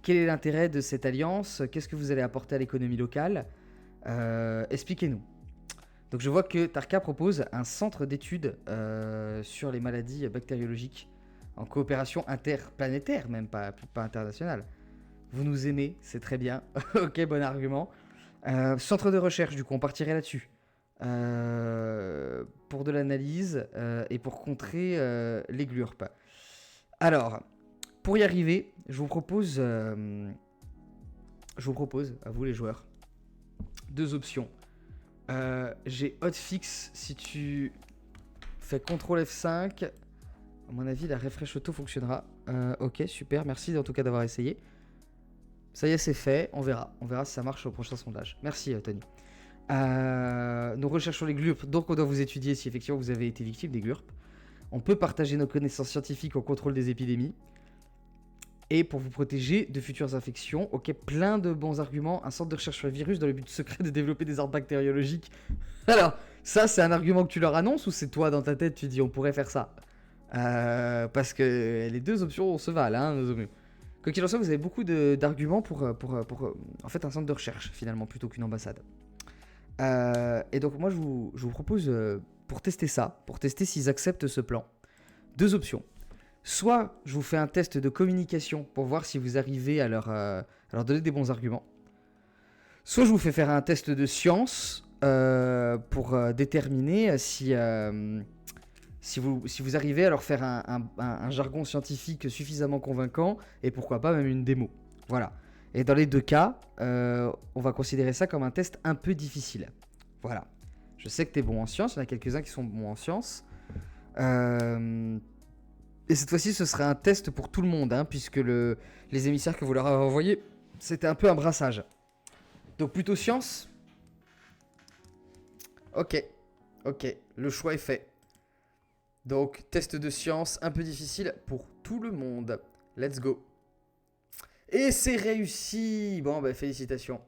Speaker 1: Quel est l'intérêt de cette alliance? Qu'est-ce que vous allez apporter à l'économie locale? Expliquez-nous. Donc je vois que Tarka propose un centre d'études sur les maladies bactériologiques en coopération interplanétaire, même pas internationale. Vous nous aimez, c'est très bien. Ok, bon argument. Centre de recherche, du coup, on partirait là-dessus. pour de l'analyse et pour contrer les glurps. Alors, pour y arriver, je vous propose, à vous les joueurs, 2 options. J'ai hotfix si tu fais CTRL F5. À mon avis, la refresh auto fonctionnera. Ok, super, merci en tout cas d'avoir essayé. Ça y est, c'est fait, on verra. On verra si ça marche au prochain sondage. Merci Tony. Nous recherchons les glurps, donc on doit vous étudier si effectivement vous avez été victime des glurps. On peut partager nos connaissances scientifiques au contrôle des épidémies. Et pour vous protéger de futures infections, ok, plein de bons arguments. Un centre de recherche sur les virus dans le but secret de développer des armes bactériologiques. Alors, ça c'est un argument que tu leur annonces ou c'est toi dans ta tête tu dis on pourrait faire ça parce que les 2 options se valent, hein, nos amis. Quoi qu'il en soit, vous avez beaucoup d'arguments pour en fait un centre de recherche finalement plutôt qu'une ambassade. Et donc moi je vous propose pour tester ça, pour tester s'ils acceptent ce plan, 2 options. Soit je vous fais un test de communication pour voir si vous arrivez à leur donner des bons arguments. Soit je vous fais faire un test de science pour déterminer si vous arrivez à leur faire un jargon scientifique suffisamment convaincant et pourquoi pas même une démo. Voilà. Et dans les 2 cas, on va considérer ça comme un test un peu difficile. Voilà. Je sais que tu es bon en sciences, il y en a quelques-uns qui sont bons en sciences. Et cette fois-ci, ce sera un test pour tout le monde, hein, puisque les émissaires que vous leur avez envoyés, c'était un peu un brassage. Donc plutôt science. Ok, le choix est fait. Donc test de science un peu difficile pour tout le monde. Let's go. Et c'est réussi. Bon, bah félicitations.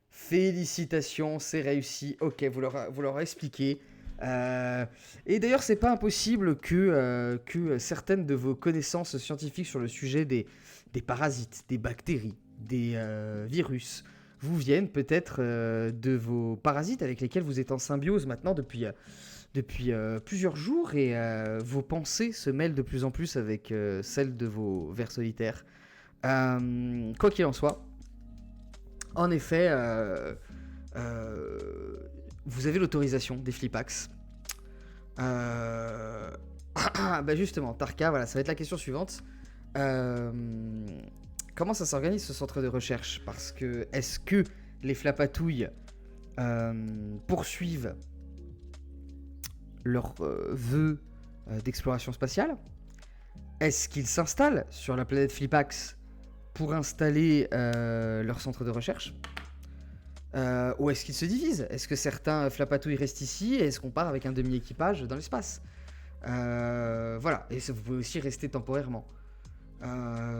Speaker 1: Félicitations, c'est réussi. Ok, vous leur expliquez. Et d'ailleurs, c'est pas impossible que certaines de vos connaissances scientifiques sur le sujet des parasites, des bactéries, des virus vous viennent peut-être de vos parasites avec lesquels vous êtes en symbiose maintenant depuis plusieurs jours et vos pensées se mêlent de plus en plus avec celles de vos vers solitaires. Quoi qu'il en soit, en effet, vous avez l'autorisation des Flipax. Bah justement, Tarka, voilà, ça va être la question suivante. Comment ça s'organise ce centre de recherche ? Parce que est-ce que les Flapatouilles poursuivent leurs vœux d'exploration spatiale ? Est-ce qu'ils s'installent sur la planète Flipax pour installer leur centre de recherche ? Ou est-ce qu'ils se divisent ? Est-ce que certains Flapatouilles restent ici et est-ce qu'on part avec un demi-équipage dans l'espace ? Voilà, et ça, vous pouvez aussi rester temporairement.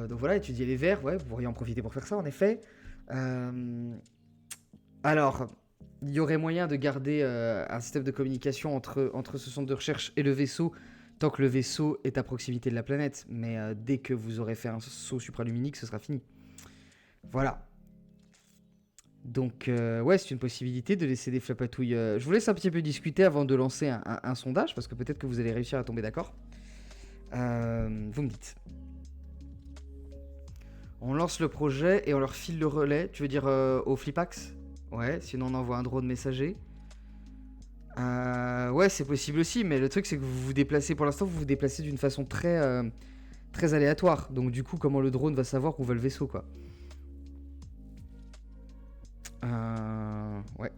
Speaker 1: Donc voilà, étudier les vers, ouais, vous pourriez en profiter pour faire ça en effet. Alors, il y aurait moyen de garder un système de communication entre ce centre de recherche et le vaisseau tant que le vaisseau est à proximité de la planète, mais dès que vous aurez fait un saut supraluminique, ce sera fini. Voilà. Donc, ouais, c'est une possibilité de laisser des Flapatouilles. Je vous laisse un petit peu discuter avant de lancer un sondage, parce que peut-être que vous allez réussir à tomber d'accord. Vous me dites. On lance le projet et on leur file le relais. Tu veux dire au Flipax ? Ouais, sinon on envoie un drone messager. Ouais, c'est possible aussi, mais le truc c'est que vous vous déplacez, pour l'instant, vous vous déplacez d'une façon très aléatoire. Donc du coup, comment le drone va savoir où va le vaisseau, quoi ? Ouais.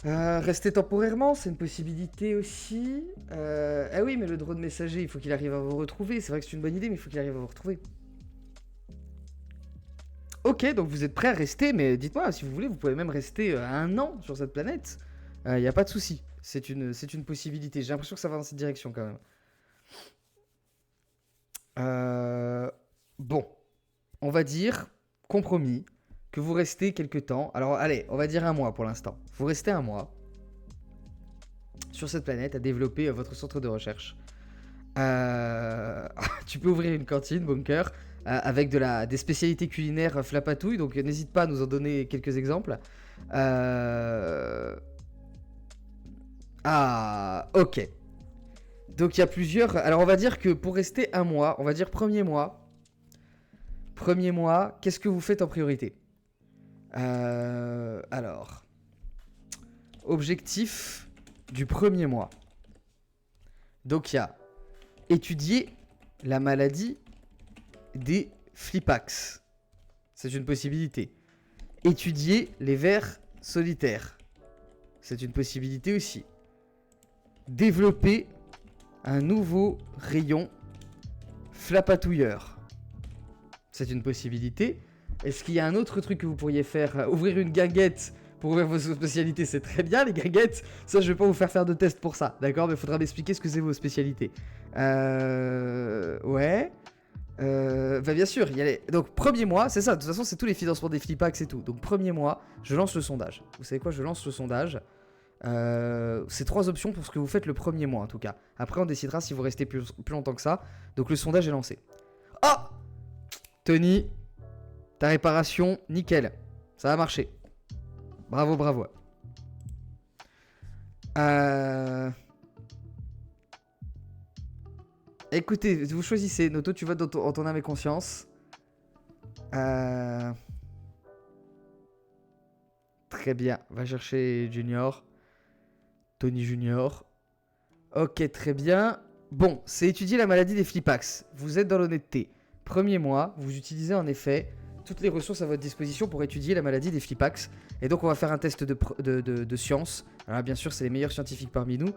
Speaker 1: Rester temporairement, c'est une possibilité aussi. Ah oui, mais le drone messager, il faut qu'il arrive à vous retrouver. C'est vrai que c'est une bonne idée, mais il faut qu'il arrive à vous retrouver. Ok, donc vous êtes prêts à rester, mais dites-moi, si vous voulez, vous pouvez même rester 1 an sur cette planète. Il n'y a pas de souci. C'est une possibilité. J'ai l'impression que ça va dans cette direction quand même. Bon, on va dire, compromis, que vous restez quelque temps. Alors allez, on va dire 1 mois pour l'instant. Vous restez 1 mois sur cette planète à développer votre centre de recherche. Tu peux ouvrir une cantine, bunker, avec des spécialités culinaires Flapatouille, donc n'hésite pas à nous en donner quelques exemples. Ah, ok. Donc il y a plusieurs... Alors on va dire que pour rester 1 mois, on va dire premier mois, qu'est-ce que vous faites en priorité ? Alors Alors, objectif du premier mois. Donc, il y a étudier la maladie des flipax. C'est une possibilité. Étudier les vers solitaires. C'est une possibilité aussi. Développer un nouveau rayon flapatouilleur. C'est une possibilité. Est-ce qu'il y a un autre truc que vous pourriez faire? Ouvrir une guinguette pour ouvrir vos spécialités, c'est très bien, les guinguettes. Ça, je vais pas vous faire de test pour ça, d'accord? Mais il faudra m'expliquer ce que c'est vos spécialités. Ouais. Bah bien sûr, il y a les... Donc, premier mois, c'est ça. De toute façon, c'est tous les financements des flipax et tout. Donc, premier mois, je lance le sondage. Vous savez quoi? Je lance le sondage. C'est 3 options pour ce que vous faites le premier mois, en tout cas. Après, on décidera si vous restez plus longtemps que ça. Donc, le sondage est lancé. Oh! Tony, ta réparation, nickel. Ça a marché. Bravo, bravo. Écoutez, vous choisissez. Noto, tu votes en ton âme et conscience. Très bien. Va chercher Junior. Tony Junior. Ok, très bien. Bon, c'est étudier la maladie des flipax. Vous êtes dans l'honnêteté. Premier mois, vous utilisez en effet toutes les ressources à votre disposition pour étudier la maladie des flipax. Et donc, on va faire un test de science. Alors, bien sûr, c'est les meilleurs scientifiques parmi vous.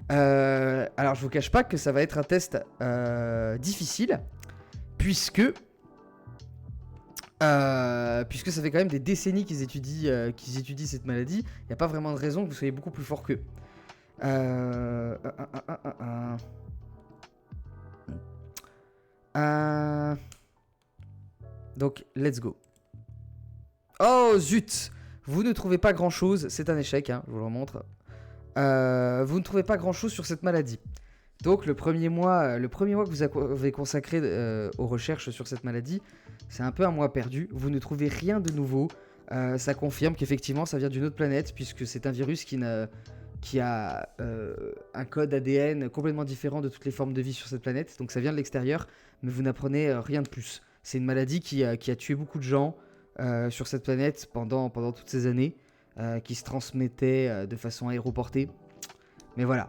Speaker 1: Alors, je vous cache pas que ça va être un test difficile, puisque ça fait quand même des décennies qu'ils étudient cette maladie. Il n'y a pas vraiment de raison que vous soyez beaucoup plus fort qu'eux. Donc, let's go. Oh, zut! Vous ne trouvez pas grand-chose. C'est un échec, hein, je vous le remontre. Vous ne trouvez pas grand-chose sur cette maladie. Donc, le premier mois que vous avez consacré aux recherches sur cette maladie, c'est un peu un mois perdu. Vous ne trouvez rien de nouveau. Ça confirme qu'effectivement, ça vient d'une autre planète, puisque c'est un virus qui a un code ADN complètement différent de toutes les formes de vie sur cette planète. Donc, ça vient de l'extérieur, mais vous n'apprenez rien de plus. C'est une maladie qui a tué beaucoup de gens sur cette planète pendant toutes ces années, qui se transmettait de façon aéroportée. Mais voilà.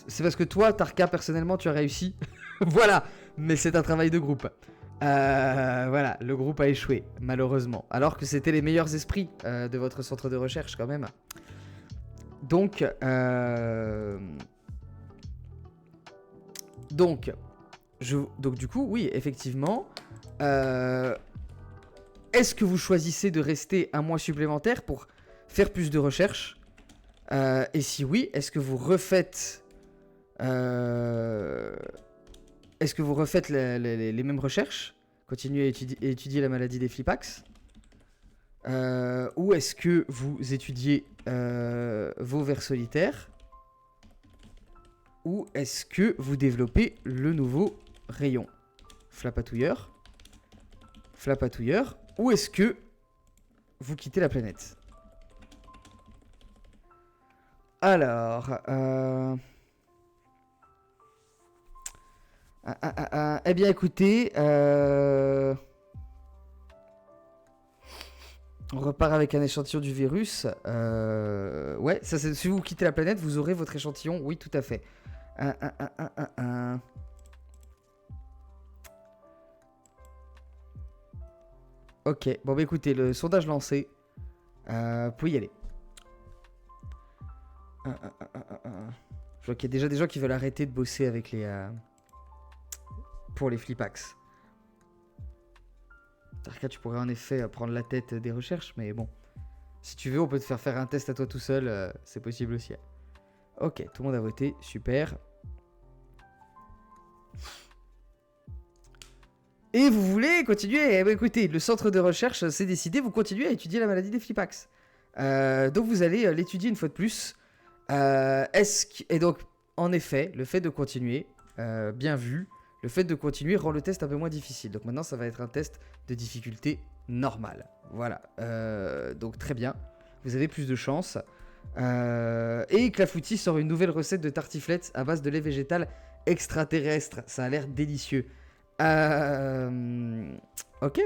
Speaker 1: C'est parce que toi, Tarka, personnellement, tu as réussi. Voilà. Mais c'est un travail de groupe. Voilà, le groupe a échoué, malheureusement. Alors que c'était les meilleurs esprits de votre centre de recherche, quand même. Donc, du coup, oui, effectivement. Est-ce que vous choisissez de rester un mois supplémentaire pour faire plus de recherches? Et si oui, est-ce que vous refaites les mêmes recherches? Continuez à étudier la maladie des flipax? Ou est-ce que vous étudiez vos vers solitaires? Ou est-ce que vous développez le nouveau rayon flapatouilleur? Ou est-ce que vous quittez la planète? Alors, eh bien, écoutez, on repart avec un échantillon du virus. Ouais, ça, si vous quittez la planète, vous aurez votre échantillon. Oui, tout à fait. Ok, bon, bah écoutez, le sondage lancé. Vous pouvez y aller. Je vois qu'il y a déjà des gens qui veulent arrêter de bosser avec pour les flipax. Tarka, tu pourrais en effet prendre la tête des recherches, mais bon. Si tu veux, on peut te faire un test à toi tout seul, c'est possible aussi. Ok, tout le monde a voté, super. Et vous voulez continuer? Eh bien, écoutez, le centre de recherche s'est décidé, vous continuez à étudier la maladie des flipax. Donc vous allez l'étudier une fois de plus. Et donc, en effet, le fait de continuer, bien vu, le fait de continuer rend le test un peu moins difficile. Donc maintenant, ça va être un test de difficulté normale. Voilà. Donc très bien. Vous avez plus de chance. Et Clafoutis sort une nouvelle recette de tartiflette à base de lait végétal extraterrestre. Ça a l'air délicieux. Ok,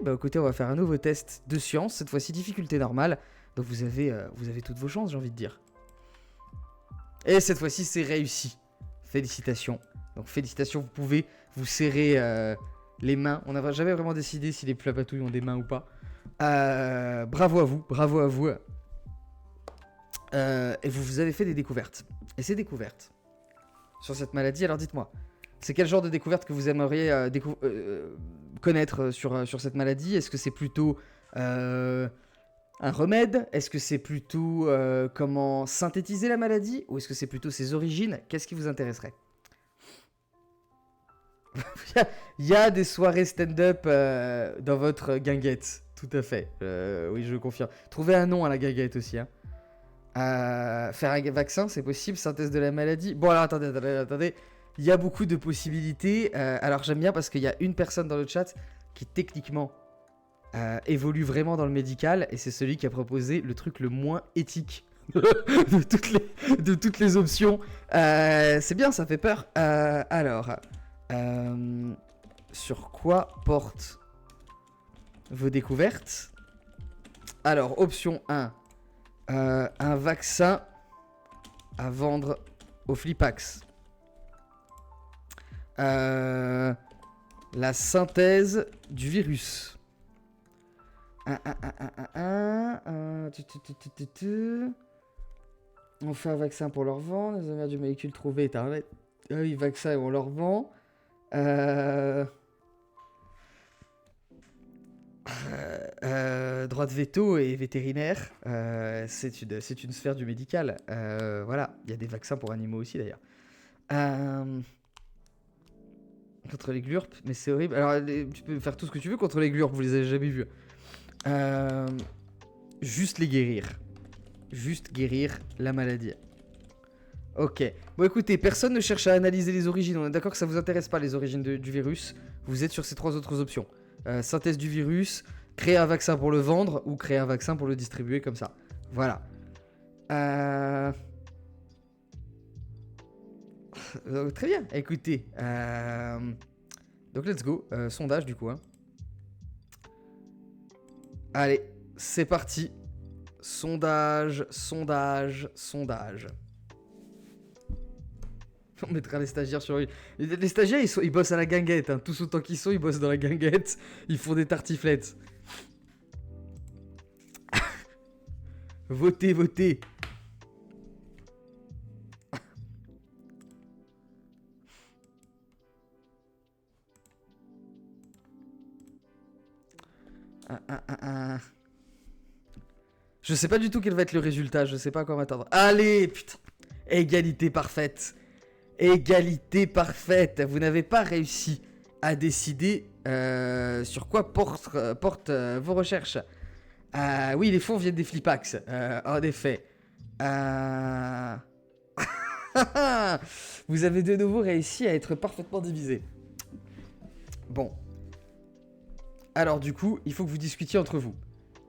Speaker 1: bah écoutez, on va faire un nouveau test de science, cette fois-ci difficulté normale. Donc vous avez toutes vos chances, j'ai envie de dire. Et cette fois-ci, c'est réussi. Félicitations. Donc félicitations, vous pouvez vous serrer les mains. On n'a jamais vraiment décidé si les plapatouilles ont des mains ou pas. Bravo à vous, bravo à vous. Et vous avez fait des découvertes. Et ces découvertes sur cette maladie, alors dites-moi, c'est quel genre de découverte que vous aimeriez connaître sur cette maladie? Est-ce que c'est plutôt un remède? Est-ce que c'est plutôt comment synthétiser la maladie? Ou est-ce que c'est plutôt ses origines? Qu'est-ce qui vous intéresserait? Il y a des soirées stand-up dans votre guinguette. Tout à fait. Oui, je le confirme. Trouvez un nom à la guinguette aussi. Hein. Faire un vaccin, c'est possible. Synthèse de la maladie. Bon, alors attendez. Il y a beaucoup de possibilités. Alors j'aime bien parce qu'il y a une personne dans le chat qui techniquement évolue vraiment dans le médical. Et c'est celui qui a proposé le truc le moins éthique de toutes les options. C'est bien, ça fait peur. Alors, sur quoi portent vos découvertes? Alors, option 1. Un vaccin à vendre au Flipax. La synthèse du virus. On fait un vaccin pour leur vendre. Les amères du molécule trouvée est un oui, vaccin et on leur vend. Droit de veto et vétérinaire, c'est une sphère du médical. Voilà, il y a des vaccins pour animaux aussi d'ailleurs. Contre les glurps, mais c'est horrible. Alors, tu peux faire tout ce que tu veux contre les glurps, vous les avez jamais vus. Juste les guérir. Juste guérir la maladie. Ok. Bon, écoutez, personne ne cherche à analyser les origines. On est d'accord que ça vous intéresse pas, les origines du virus. Vous êtes sur ces 3 autres options. Synthèse du virus, créer un vaccin pour le vendre ou créer un vaccin pour le distribuer comme ça. Voilà. Très bien. Écoutez. Donc, let's go. Sondage, du coup. Hein. Allez, c'est parti. Sondage. On mettra les stagiaires sur... Les stagiaires, ils bossent à la guinguette. Hein. Tous autant qu'ils sont, ils bossent dans la guinguette. Ils font des tartiflettes. Votez. Je sais pas du tout quel va être le résultat. Je sais pas à quoi m'attendre. Allez, putain. Égalité parfaite. Vous n'avez pas réussi à décider sur quoi portent vos recherches. Oui, les fonds viennent des Flipax. En effet. Vous avez de nouveau réussi à être parfaitement divisé. Bon. Alors du coup, il faut que vous discutiez entre vous.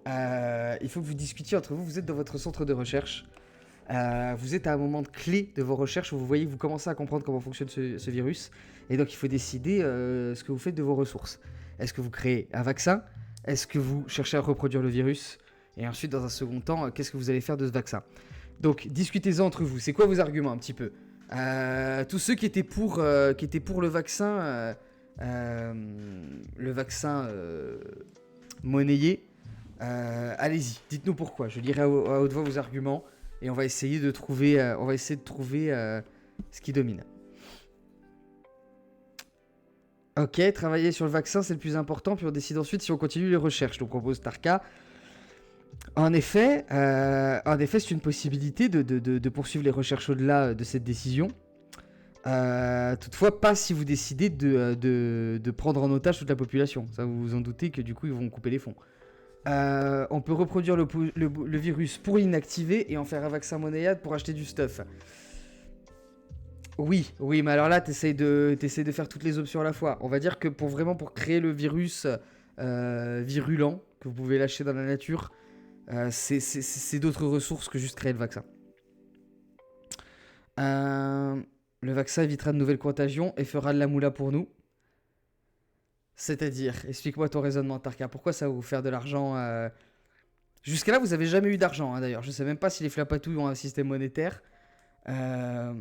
Speaker 1: Vous êtes dans votre centre de recherche. Vous êtes à un moment clé de vos recherches où vous commencez à comprendre comment fonctionne ce virus. Et donc il faut décider ce que vous faites de vos ressources. Est-ce que vous créez un vaccin? Est-ce que vous cherchez à reproduire le virus? Et ensuite, dans un second temps, qu'est-ce que vous allez faire de ce vaccin? Donc discutez-en entre vous. C'est quoi vos arguments un petit peu? Tous ceux qui étaient pour le vaccin monnayé, allez-y, dites-nous pourquoi. Je lirai à haute voix vos arguments et on va essayer de trouver, ce qui domine. Ok, travailler sur le vaccin, c'est le plus important, puis on décide ensuite si on continue les recherches. Donc on propose Tarka. En effet, c'est une possibilité de poursuivre les recherches au-delà de cette décision. Toutefois, pas si vous décidez de prendre en otage toute la population. Ça, vous vous en doutez que du coup, ils vont couper les fonds. On peut reproduire le virus pour l'inactiver et en faire un vaccin monnayade pour acheter du stuff. Oui, mais alors là, t'essayes de faire toutes les options à la fois. On va dire que pour créer le virus virulent que vous pouvez lâcher dans la nature, c'est d'autres ressources que juste créer le vaccin. Le vaccin évitera de nouvelles contagions et fera de la moula pour nous. C'est-à-dire, explique-moi ton raisonnement, Tarka. Pourquoi ça va vous faire de l'argent Jusqu'à là, vous avez jamais eu d'argent, hein, d'ailleurs. Je sais même pas si les flapatouilles ont un système monétaire. Euh,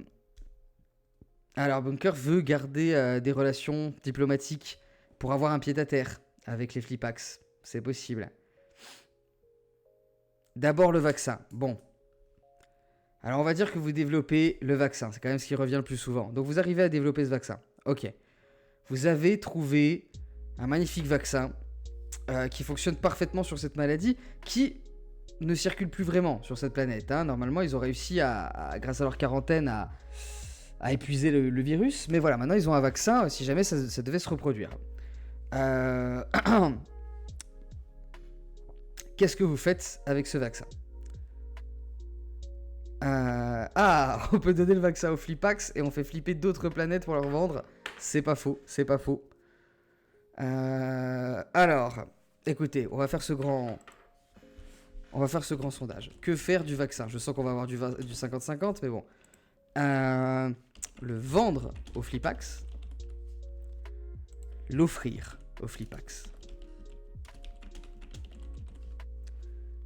Speaker 1: Alors, Bunker veut garder des relations diplomatiques pour avoir un pied-à-terre avec les flipax. C'est possible. D'abord le vaccin. Bon. Alors, on va dire que vous développez le vaccin. C'est quand même ce qui revient le plus souvent. Donc, vous arrivez à développer ce vaccin. Ok. Vous avez trouvé un magnifique vaccin qui fonctionne parfaitement sur cette maladie, qui ne circule plus vraiment sur cette planète. Hein. Normalement, ils ont réussi, grâce à leur quarantaine, à épuiser le virus. Mais voilà, maintenant, ils ont un vaccin si jamais ça devait se reproduire. Qu'est-ce que vous faites avec ce vaccin ? On peut donner le vaccin aux flipax et on fait flipper d'autres planètes pour leur vendre. C'est pas faux, c'est pas faux. Alors, écoutez, on va faire ce grand sondage. Que faire du vaccin ? Je sens qu'on va avoir du 50-50, mais bon. Le vendre aux flipax, l'offrir aux flipax.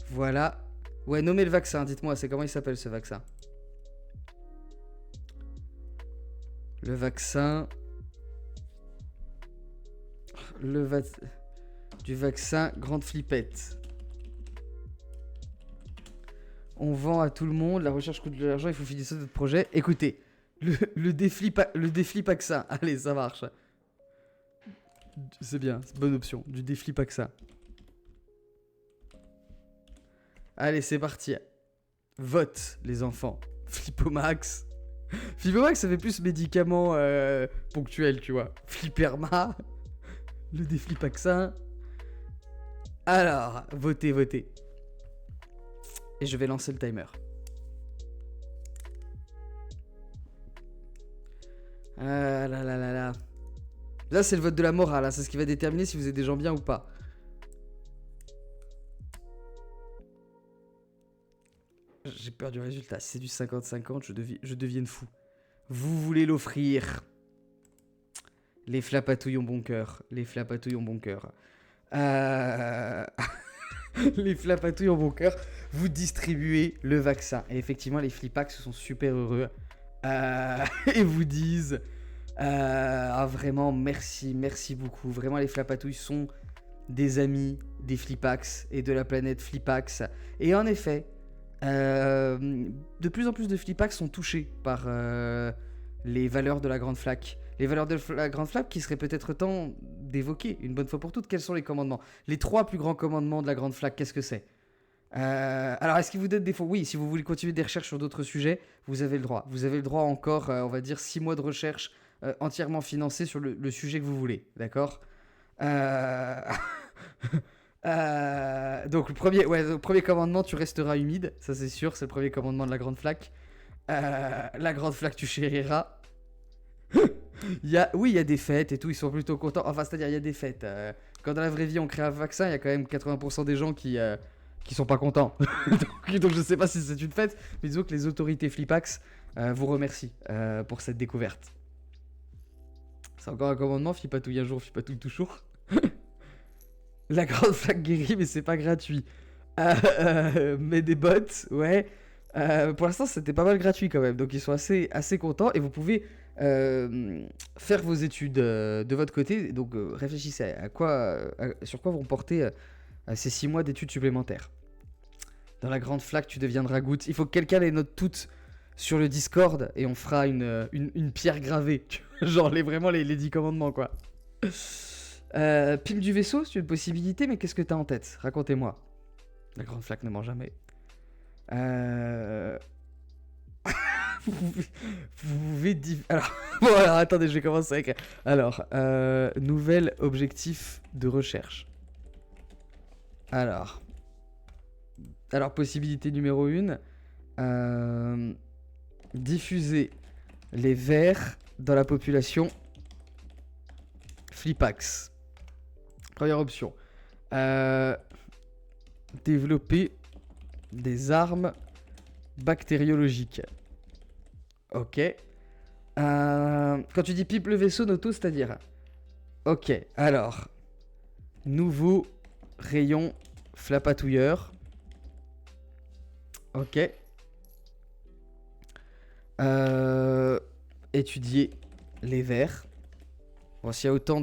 Speaker 1: Voilà. Ouais, nommez le vaccin, dites-moi, c'est comment il s'appelle ce vaccin ? Le vaccin... Du vaccin grande flippette. On vend à tout le monde, la recherche coûte de l'argent, il faut financer notre projet. Écoutez, le défi vaccin, allez, ça marche. C'est bien, c'est une bonne option, du défi vaccin. Allez, c'est parti. Vote, les enfants. Flippomax. Flippomax, ça fait plus médicament ponctuel, tu vois. Flipperma. Le déflipaxin. Alors, votez. Et je vais lancer le timer. Ah là là là là. Là, c'est le vote de la morale. Hein. C'est ce qui va déterminer si vous êtes des gens bien ou pas. J'ai peur du résultat. Si c'est du 50-50, je deviens fou. Vous voulez l'offrir. Les flapatouilles ont bon cœur. Les flapatouilles ont bon cœur. Les flapatouilles ont bon cœur. Vous distribuez le vaccin. Et effectivement, les flipax sont super heureux. Et vous disent... vraiment, merci beaucoup. Vraiment, les flapatouilles sont des amis des flipax et de la planète flipax. Et en effet... de plus en plus de flipax sont touchés par les valeurs de la Grande Flaque. Les valeurs de la Grande Flaque qui serait peut-être temps d'évoquer une bonne fois pour toutes. Quels sont les commandements ? Les 3 plus grands commandements de la Grande Flaque, qu'est-ce que c'est ? Alors, est-ce qu'ils vous donnent des fois ? Oui, si vous voulez continuer des recherches sur d'autres sujets, vous avez le droit. Vous avez le droit encore, on va dire, 6 mois de recherche entièrement financés sur le sujet que vous voulez. D'accord ? Donc le premier commandement, tu resteras humide, ça c'est sûr, c'est le premier commandement de la Grande Flaque. La Grande Flaque, tu chériras. Il y a des fêtes et tout, ils sont plutôt contents. Enfin, c'est-à-dire, il y a des fêtes. Quand dans la vraie vie on crée un vaccin, il y a quand même 80% des gens qui sont pas contents. donc je sais pas si c'est une fête, mais disons que les autorités flipax vous remercient pour cette découverte. C'est encore un commandement, flipatouille un jour, flipatouille toujours. La Grande Flaque guérit, mais c'est pas gratuit. Mais des bots, ouais. Pour l'instant, c'était pas mal gratuit quand même. Donc, ils sont assez contents. Et vous pouvez faire vos études de votre côté. Donc, réfléchissez sur quoi vont porter ces 6 mois d'études supplémentaires. Dans la Grande Flaque, tu deviendras goutte. Il faut que quelqu'un les note toutes sur le Discord. Et on fera une pierre gravée. Genre, vraiment les 10 commandements, quoi. Pile du vaisseau, c'est une possibilité, mais qu'est-ce que t'as en tête ? Racontez-moi. La Grande Flaque ne ment jamais. Vous pouvez... Alors, bon, alors, attendez, je vais commencer avec... Alors, nouvel objectif de recherche. Alors, possibilité numéro 1. Diffuser les vers dans la population flipax. Première option. Développer des armes bactériologiques. Ok. Quand tu dis pipe le vaisseau, Noto, c'est-à-dire Ok, alors. Nouveau rayon flapatouilleur. Ok. Étudier les vers. Bon, s'il y a autant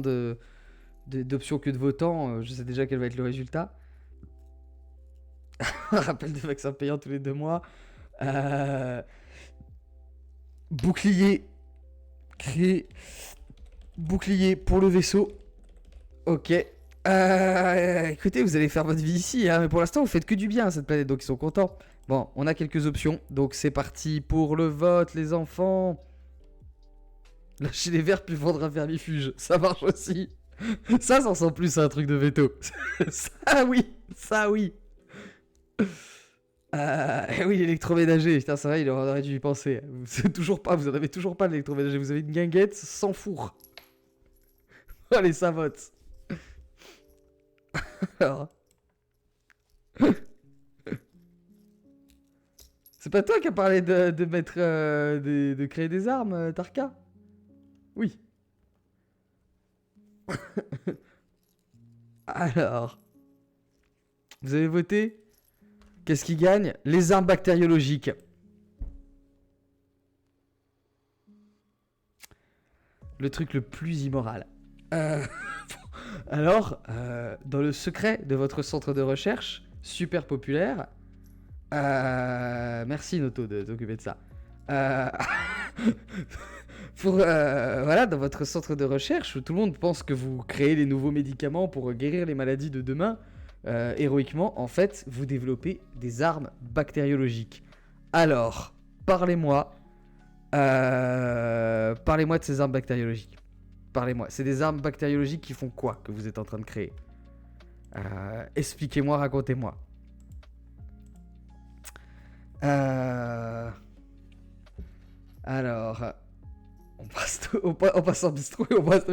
Speaker 1: d'options que de votants, je sais déjà quel va être le résultat. Rappel de vaccin payant tous les 2 mois. Bouclier. Créer. Bouclier pour le vaisseau. Ok. Écoutez, vous allez faire votre vie ici, hein, mais pour l'instant, vous faites que du bien à cette planète, donc ils sont contents. Bon, on a quelques options, donc c'est parti pour le vote, les enfants. Lâcher les verres puis vendre un vermifuge, ça marche aussi. Ça ressemble plus à un truc de veto. Ça oui, ça oui. Oui, l'électroménager, putain, ça va, il aurait dû y penser. Vous en avez toujours pas l'électroménager, vous avez une guinguette sans four. Allez, ça vote. Alors. C'est pas toi qui as parlé de mettre. De créer des armes, Tarka? Oui. Alors. Vous avez voté? Qu'est-ce qui gagne? Les armes bactériologiques. Le truc le plus immoral. Alors, dans le secret de votre centre de recherche, super populaire, merci Noto de t'occuper de ça. Voilà, dans votre centre de recherche, où tout le monde pense que vous créez les nouveaux médicaments pour guérir les maladies de demain, héroïquement, en fait, vous développez des armes bactériologiques. Alors, parlez-moi de ces armes bactériologiques. Parlez-moi. C'est des armes bactériologiques qui font quoi que vous êtes en train de créer? Expliquez-moi, racontez-moi. Alors, on passe en bistrot et on passe.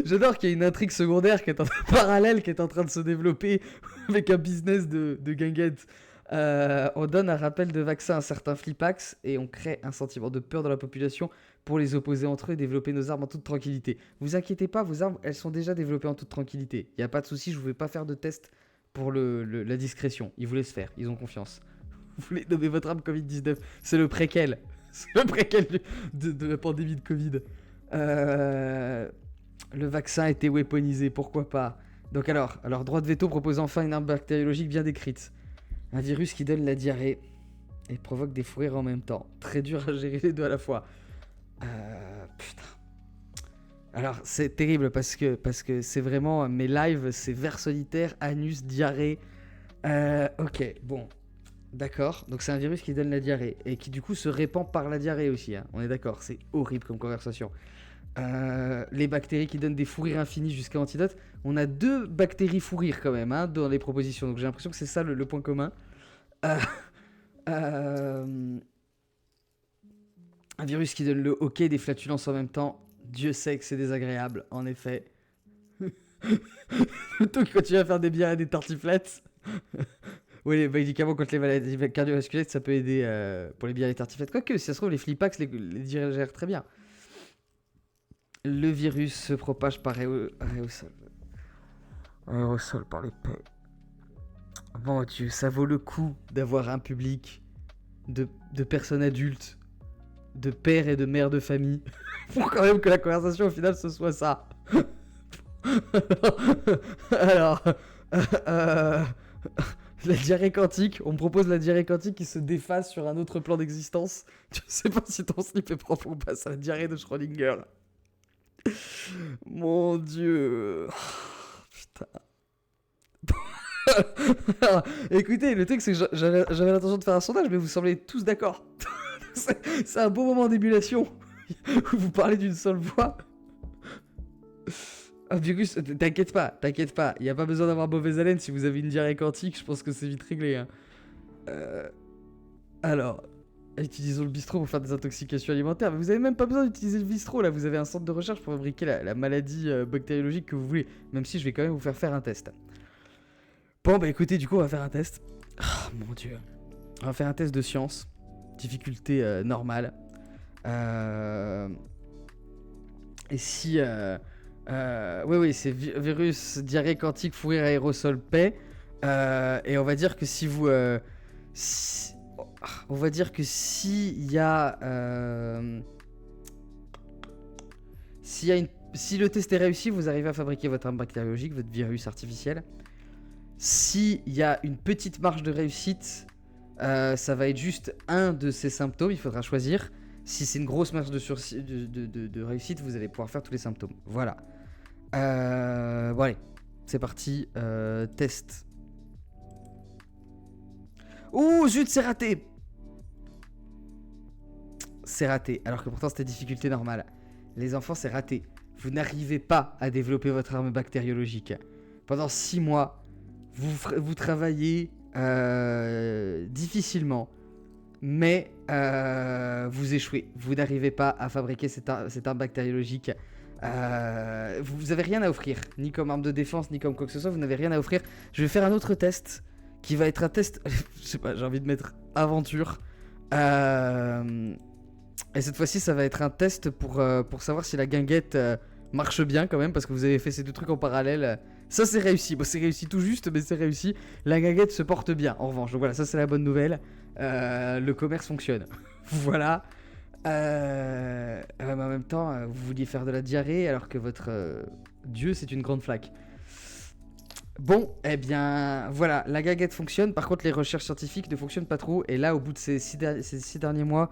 Speaker 1: J'adore qu'il y ait une intrigue secondaire qui est parallèle qui est en train de se développer avec un business de guinguette. On donne un rappel de vaccin à certains flipax et on crée un sentiment de peur dans la population pour les opposer entre eux et développer nos armes en toute tranquillité. Vous inquiétez pas, vos armes, elles sont déjà développées en toute tranquillité. Il n'y a pas de souci, je ne vais pas faire de test pour la discrétion. Ils vous laissent faire, ils ont confiance. Vous voulez nommer votre arme Covid-19? C'est le préquel. C'est le préquel de la pandémie de Covid. Le vaccin a été weaponisé, pourquoi pas? Donc alors, droit de veto propose enfin une arme bactériologique bien décrite. Un virus qui donne la diarrhée et provoque des fous rires en même temps. Très dur à gérer les deux à la fois. Putain. Alors, c'est terrible parce que c'est vraiment... Mes lives, c'est vers solitaire, anus, diarrhée. Ok, bon. D'accord. Donc, c'est un virus qui donne la diarrhée et qui, du coup, se répand par la diarrhée aussi. Hein. On est d'accord. C'est horrible comme conversation. Les bactéries qui donnent des fous rires infinis jusqu'à antidote. On a 2 bactéries fous rires quand même hein, dans les propositions. Donc j'ai l'impression que c'est ça le point commun. Un virus qui donne le hockey des flatulences en même temps. Dieu sait que c'est désagréable, en effet. Plutôt que quand tu vas faire des bières et des tartiflettes. Oui, les médicaments contre les maladies cardiovasculaires, ça peut aider pour les bières et les tartiflettes. Quoique, si ça se trouve, les flipax les digèrent très bien. Le virus se propage par aérosol. Aérosol par les paix. Mon Dieu, ça vaut le coup d'avoir un public de personnes adultes, de pères et de mères de famille, pour quand même que la conversation au final ce soit ça. Alors, la diarrhée quantique, on me propose la diarrhée quantique qui se déface sur un autre plan d'existence. Je sais pas si ton slip est propre ou pas, c'est la diarrhée de Schrödinger là. Mon Dieu. Putain. Alors, écoutez, le truc c'est que j'avais l'intention de faire un sondage, mais vous semblez tous d'accord. C'est un beau moment d'émulation où vous parlez d'une seule voix. Ah, virus, t'inquiète pas, il n'y a pas besoin d'avoir mauvaise haleine si vous avez une diarrhée quantique, je pense que c'est vite réglé. Hein. Alors, utilisons le bistrot pour faire des intoxications alimentaires, mais vous avez même pas besoin d'utiliser le bistrot, là, vous avez un centre de recherche pour fabriquer la maladie bactériologique que vous voulez, même si je vais quand même vous faire un test. Bon, bah écoutez, du coup, on va faire un test. Oh, mon Dieu. On va faire un test de science, difficulté normale. Et si Oui, c'est virus, diarrhée quantique, fou rire, aérosol, paix. Et on va dire que si vous... on va dire que s'il y a... si le test est réussi, vous arrivez à fabriquer votre arme bactériologique, votre virus artificiel. S'il y a une petite marge de réussite, ça va être juste un de ces symptômes, il faudra choisir. Si c'est une grosse marge de réussite, vous allez pouvoir faire tous les symptômes. Voilà. Bon allez, c'est parti. Test. Ouh, zut, c'est raté. C'est raté, alors que pourtant c'était difficulté normale. Les enfants, c'est raté. Vous n'arrivez pas à développer votre arme bactériologique. Pendant 6 mois, vous travaillez difficilement, mais vous échouez. Vous n'arrivez pas à fabriquer cette arme bactériologique. Vous n'avez rien à offrir, ni comme arme de défense, ni comme quoi que ce soit. Vous n'avez rien à offrir. Je vais faire un autre test, qui va être un test... je sais pas, j'ai envie de mettre aventure. Et cette fois-ci, ça va être un test pour savoir si la guinguette marche bien quand même, parce que vous avez fait ces deux trucs en parallèle. Ça, c'est réussi. Bon, c'est réussi tout juste, mais c'est réussi. La guinguette se porte bien, en revanche. Donc voilà, ça, c'est la bonne nouvelle. Le commerce fonctionne. Voilà. Mais en même temps, vous vouliez faire de la diarrhée alors que votre dieu, c'est une grande flaque. Bon, eh bien, voilà, la guinguette fonctionne. Par contre, les recherches scientifiques ne fonctionnent pas trop. Et là, au bout de ces 6 derniers mois,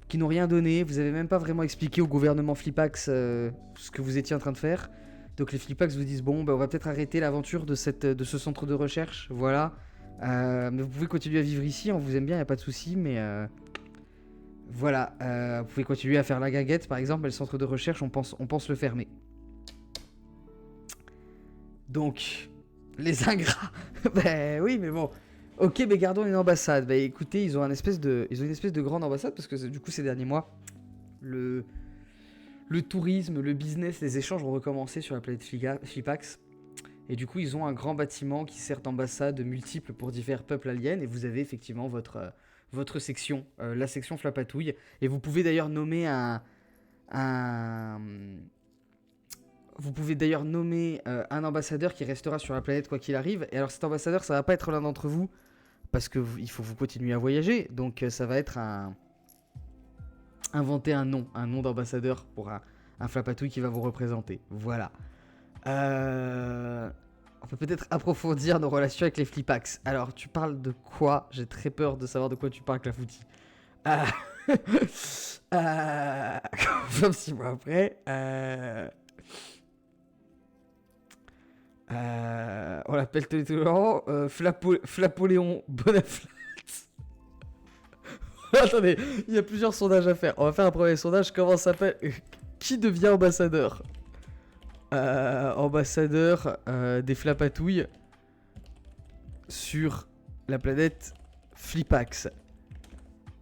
Speaker 1: qui n'ont rien donné, vous avez même pas vraiment expliqué au gouvernement Flipax ce que vous étiez en train de faire. Donc les Flipax vous disent bon, bah, on va peut-être arrêter l'aventure de ce centre de recherche, voilà. Mais vous pouvez continuer à vivre ici, on vous aime bien, y a pas de souci, mais voilà, vous pouvez continuer à faire la guinguette par exemple, mais le centre de recherche, on pense le fermer. Donc les ingrats, ben oui, mais bon. Ok, mais gardons une ambassade. Bah écoutez, ils ont une espèce de grande ambassade parce que du coup ces derniers mois, le tourisme, le business, les échanges ont recommencé sur la planète Flipax. Et du coup, ils ont un grand bâtiment qui sert d'ambassade multiple pour divers peuples aliens. Et vous avez effectivement votre section, la section Flapatouille. Et vous pouvez d'ailleurs nommer vous pouvez d'ailleurs nommer un ambassadeur qui restera sur la planète quoi qu'il arrive. Et alors cet ambassadeur, ça va pas être l'un d'entre vous. Parce que il faut vous continuer à voyager, donc ça va être inventer un nom d'ambassadeur pour un Flapatouille qui va vous représenter. Voilà. On peut peut-être approfondir nos relations avec les Flipax. Alors, tu parles de quoi? J'ai très peur de savoir de quoi tu parles, Clafoutis. Comme 6 mois après. On l'appelle tolérant Flapoléon Bonaflate. Attendez, il y a plusieurs sondages à faire. On va faire un premier sondage. Comment s'appelle? Qui devient ambassadeur? Ambassadeur des Flapatouilles sur la planète Flipax.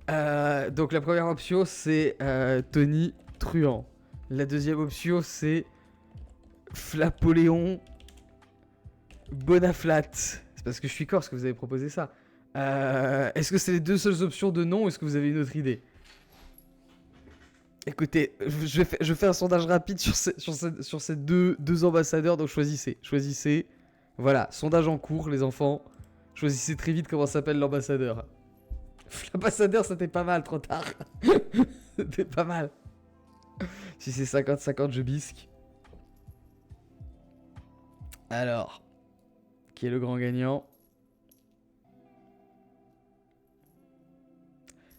Speaker 1: Donc la première option c'est Tony Truant. La deuxième option c'est Flapoléon Bonaflate. C'est parce que je suis corse que vous avez proposé ça. Est-ce que c'est les deux seules options de nom ou est-ce que vous avez une autre idée? Écoutez, je fais un sondage rapide sur ces deux ambassadeurs, donc choisissez. Voilà, sondage en cours, les enfants. Choisissez très vite comment s'appelle l'ambassadeur. L'ambassadeur, c'était pas mal, trop tard. C'était pas mal. Si c'est 50-50, je bisque. Alors, qui est le grand gagnant?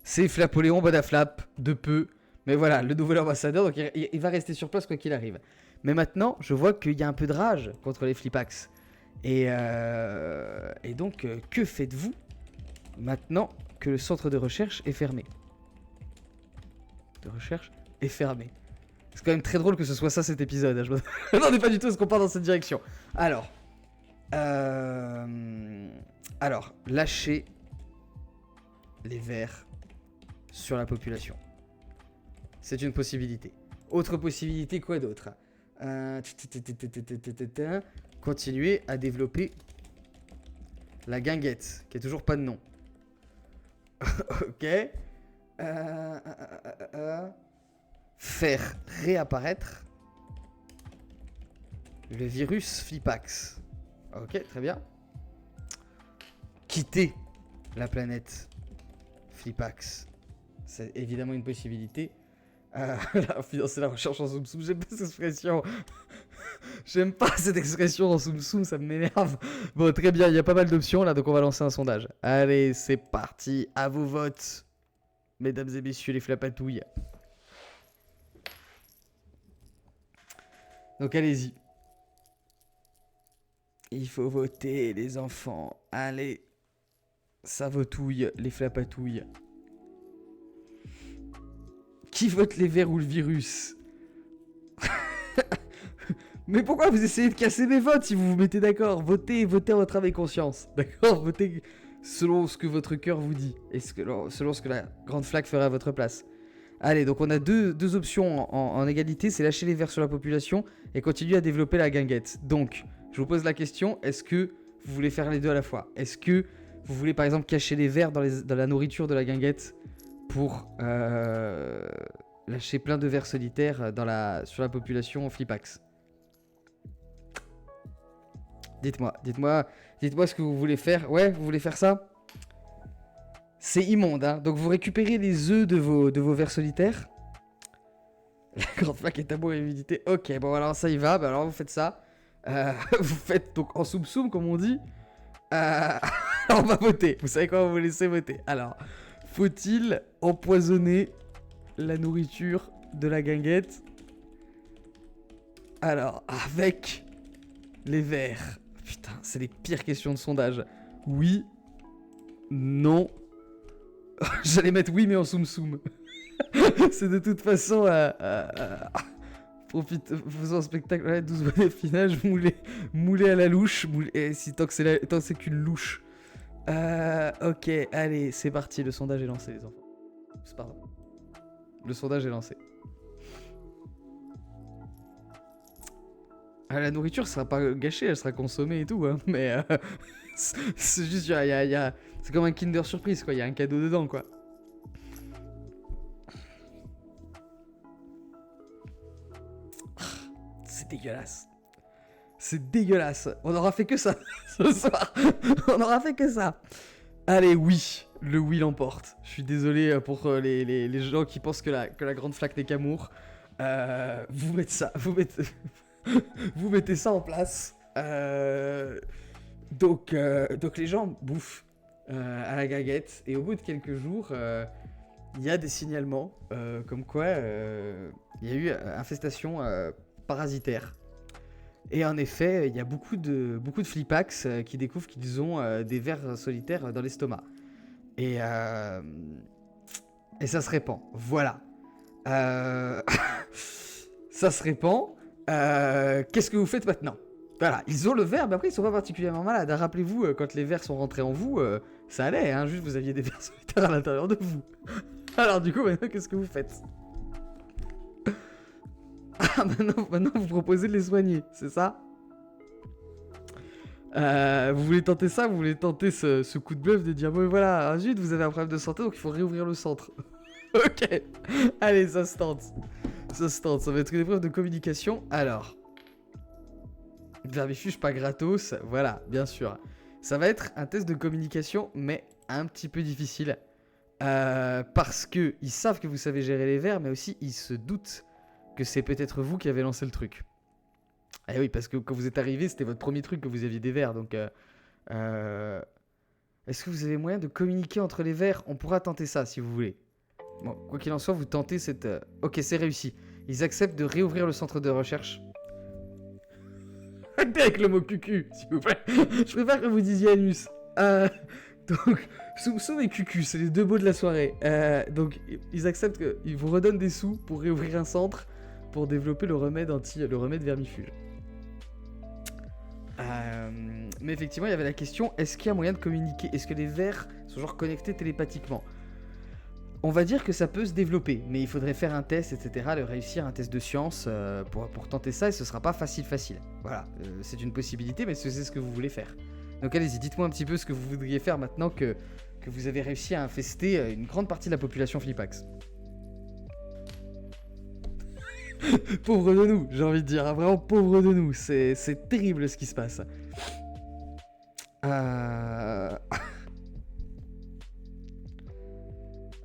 Speaker 1: C'est Flapoléon Bonaflap, de peu. Mais voilà, le nouvel ambassadeur, donc il va rester sur place quoi qu'il arrive. Mais maintenant, je vois qu'il y a un peu de rage contre les Flipax. Et donc, que faites-vous maintenant que le centre de recherche est fermé? De recherche est fermé. C'est quand même très drôle que ce soit ça cet épisode. Je m'attendais pas du tout à ce qu'on part dans cette direction. Alors, lâchez les vers sur la population. C'est une possibilité. Autre possibilité, quoi d'autre? Continuer à développer la guinguette, qui a toujours pas de nom. Ok. Faire réapparaître Le virus Flipax. Ok, très bien. Quitter la planète Flipax. C'est évidemment une possibilité. Financer la recherche en Soum Soum, j'aime pas cette expression. J'aime pas cette expression en Soum Soum, ça m'énerve. Bon, très bien, il y a pas mal d'options là, donc on va lancer un sondage. Allez, c'est parti, à vos votes. Mesdames et messieurs les flapatouilles. Donc allez-y. Il faut voter, les enfants. Allez. Ça votouille, les flapatouilles. Qui vote les verts ou le virus? Mais pourquoi vous essayez de casser mes votes si vous vous mettez d'accord? Votez à votre âme et conscience. D'accord? Votez selon ce que votre cœur vous dit. Et selon ce que la grande flaque ferait à votre place. Allez, donc on a deux options en égalité. C'est lâcher les verts sur la population et continuer à développer la guinguette. Donc, je vous pose la question. Est-ce que vous voulez faire les deux à la fois? Est-ce que vous voulez par exemple cacher les verres dans la nourriture de la guinguette pour lâcher plein de vers solitaires sur la population Flipax? Dites-moi ce que vous voulez faire. Ouais, vous voulez faire ça? C'est immonde, hein. Donc vous récupérez les œufs de vos vers solitaires. La grande flaque est amour et humidité. Ok, bon alors ça y va. Bah alors vous faites ça. Vous faites donc en soum soum comme on dit. On va voter. Vous savez quoi? On va vous laisser voter. Alors, faut-il empoisonner la nourriture de la guinguette? Alors, avec les vers. Putain, c'est les pires questions de sondage. Oui. Non. J'allais mettre oui, mais en soum soum. C'est de toute façon... faisons un spectacle, ouais, 12 bonnets finage, moulé à la louche. Tant que c'est qu'une louche. Ok, allez, c'est parti. Le sondage est lancé, les enfants. Pardon. Le sondage est lancé. La nourriture sera pas gâchée, elle sera consommée et tout, hein, mais c'est juste, c'est comme un Kinder Surprise, quoi. Il y a un cadeau dedans, quoi. C'est dégueulasse. C'est dégueulasse. On aura fait que ça ce soir. On aura fait que ça. Allez, oui. Le oui l'emporte. Je suis désolé pour les gens qui pensent que la grande flaque n'est qu'amour. Vous mettez ça. Vous mettez ça en place. Donc les gens bouffent à la guinguette. Et au bout de quelques jours, il y a des signalements comme quoi il y a eu infestation parasitaire. Et en effet, il y a beaucoup de Flipax qui découvrent qu'ils ont des vers solitaires dans l'estomac. Et ça se répand. Voilà. Ça se répand. Qu'est-ce que vous faites maintenant? Voilà, ils ont le ver, mais après ils sont pas particulièrement malades. Rappelez-vous, quand les vers sont rentrés en vous, ça allait, hein, juste vous aviez des vers solitaires à l'intérieur de vous. Alors du coup, maintenant, qu'est-ce que vous faites? Ah, maintenant vous proposez de les soigner, c'est ça? Vous voulez tenter ça? Vous voulez tenter ce coup de bluff de dire, bon voilà, zut, vous avez un problème de santé, donc il faut réouvrir le centre. Ok, allez, ça se tente. Ça va être une épreuve de communication. Alors, vermifuge pas gratos, voilà, bien sûr. Ça va être un test de communication, mais un petit peu difficile. Parce que ils savent que vous savez gérer les vers, mais aussi ils se doutent que c'est peut-être vous qui avez lancé le truc. Eh oui, parce que quand vous êtes arrivé, c'était votre premier truc que vous aviez des vers, donc... Est-ce que vous avez moyen de communiquer entre les vers? On pourra tenter ça, si vous voulez. Bon, quoi qu'il en soit, vous tentez cette... Ok, c'est réussi. Ils acceptent de réouvrir le centre de recherche. Avec le mot cucu, s'il vous plaît. Je préfère que vous disiez anus. Donc, Soum Soum et cucu, c'est les deux mots de la soirée. Donc, ils acceptent qu'ils vous redonnent des sous pour réouvrir un centre pour développer le remède vermifuge. Mais effectivement, il y avait la question, est-ce qu'il y a moyen de communiquer? Est-ce que les vers sont genre connectés télépathiquement? On va dire que ça peut se développer, mais il faudrait faire un test, etc., de réussir un test de science pour tenter ça, et ce sera pas facile. Voilà, c'est une possibilité, mais c'est ce que vous voulez faire. Donc allez-y, dites-moi un petit peu ce que vous voudriez faire maintenant que vous avez réussi à infester une grande partie de la population Flipax. Pauvre de nous, j'ai envie de dire. Hein, vraiment pauvre de nous. C'est terrible ce qui se passe.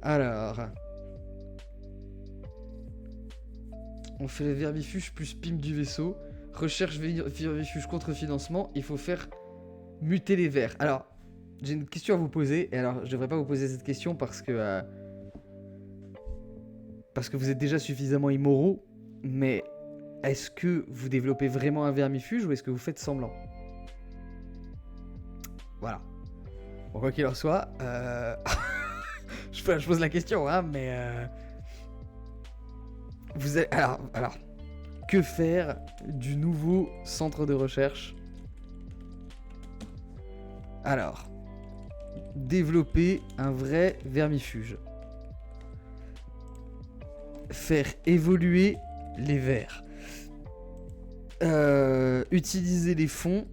Speaker 1: Alors. On fait les vermifuges plus pim du vaisseau. Recherche vermifuge contre financement. Il faut faire muter les vers. Alors, j'ai une question à vous poser. Et alors, je devrais pas vous poser cette question parce que vous êtes déjà suffisamment immoraux. Mais est-ce que vous développez vraiment un vermifuge ou est-ce que vous faites semblant? Voilà. Bon, quoi qu'il en soit, je pose la question, hein, mais vous avez... Alors, que faire du nouveau centre de recherche? Alors, développer un vrai vermifuge. Faire évoluer les vers. Utiliser les fonds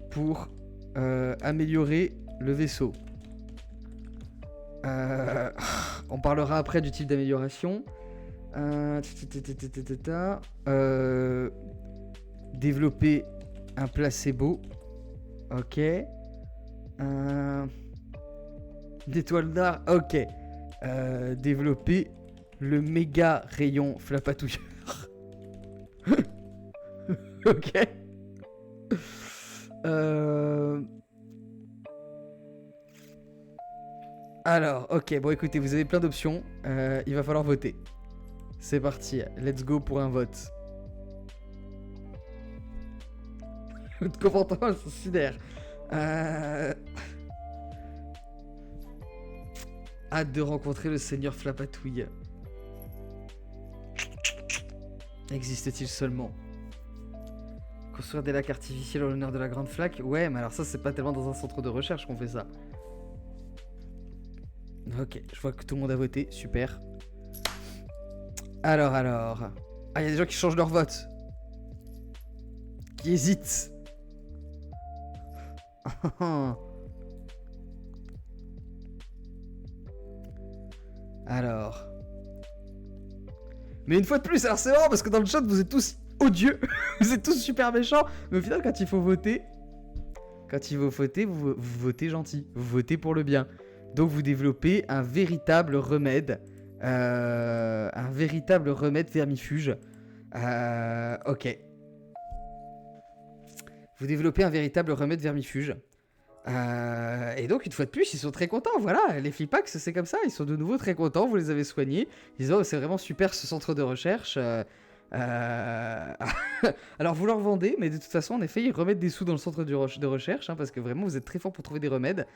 Speaker 1: pour améliorer le vaisseau. On parlera après du type d'amélioration. Développer un placebo. Ok. D'étoile d'art. Ok. Développer le méga rayon flapatouilleur. Ok. Alors, ok, bon écoutez, vous avez plein d'options. Il va falloir voter. C'est parti, let's go pour un vote. Votre comportement se sidère. Hâte de rencontrer le seigneur Flapatouille. Existe-t-il seulement? Construire des lacs artificiels en l'honneur de la grande flaque? Ouais, mais alors ça, c'est pas tellement dans un centre de recherche qu'on fait ça. Ok, je vois que tout le monde a voté, super. Alors... Ah, il y a des gens qui changent leur vote. Qui hésitent. Alors... Mais une fois de plus, alors c'est marrant parce que dans le chat, vous êtes tous odieux. Vous êtes tous super méchants. Mais au final, quand il faut voter... vous votez gentil. Vous votez pour le bien. Donc vous développez un véritable remède. Un véritable remède vermifuge. Ok. Vous développez un véritable remède vermifuge. Et donc, une fois de plus, ils sont très contents. Voilà, les Flipax, c'est comme ça. Ils sont de nouveau très contents. Vous les avez soignés. Ils disent, oh, c'est vraiment super ce centre de recherche. Alors, vous leur vendez, mais de toute façon, en effet, ils remettent des sous dans le centre de recherche, hein, parce que vraiment, vous êtes très fort pour trouver des remèdes.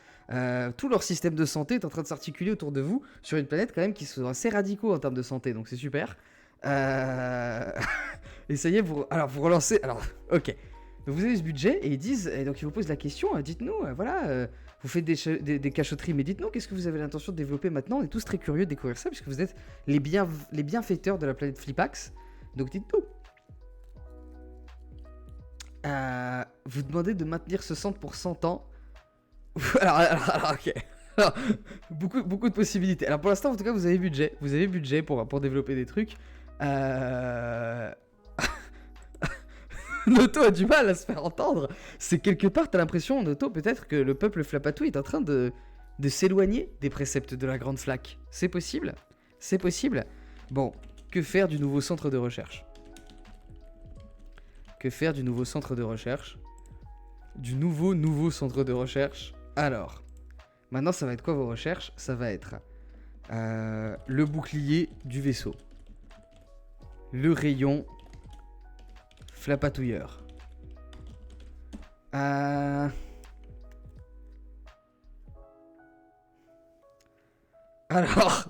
Speaker 1: Tout leur système de santé est en train de s'articuler autour de vous sur une planète quand même qui sont assez radicaux en termes de santé, donc c'est super. Essayez, vous relancez. Alors, ok. Donc vous avez ce budget et ils disent, et donc ils vous posent la question, dites-nous, voilà, vous faites des cachotteries, mais dites-nous, qu'est-ce que vous avez l'intention de développer maintenant? On est tous très curieux de découvrir ça, puisque vous êtes les bienfaiteurs de la planète Flipax. Donc dites-nous. Vous demandez de maintenir ce centre pour 100 ans. alors ok. Alors, beaucoup de possibilités. Alors pour l'instant, en tout cas, vous avez budget. Vous avez budget pour développer des trucs. Noto a du mal à se faire entendre. C'est quelque part, t'as l'impression, Noto, peut-être que le peuple Flapatouille est en train de s'éloigner des préceptes de la grande flaque. C'est possible? C'est possible? Bon, que faire du nouveau centre de recherche? Que faire du nouveau centre de recherche? Du nouveau centre de recherche. Alors, maintenant, ça va être quoi vos recherches? Ça va être le bouclier du vaisseau. Le rayon flapatouilleur. Alors,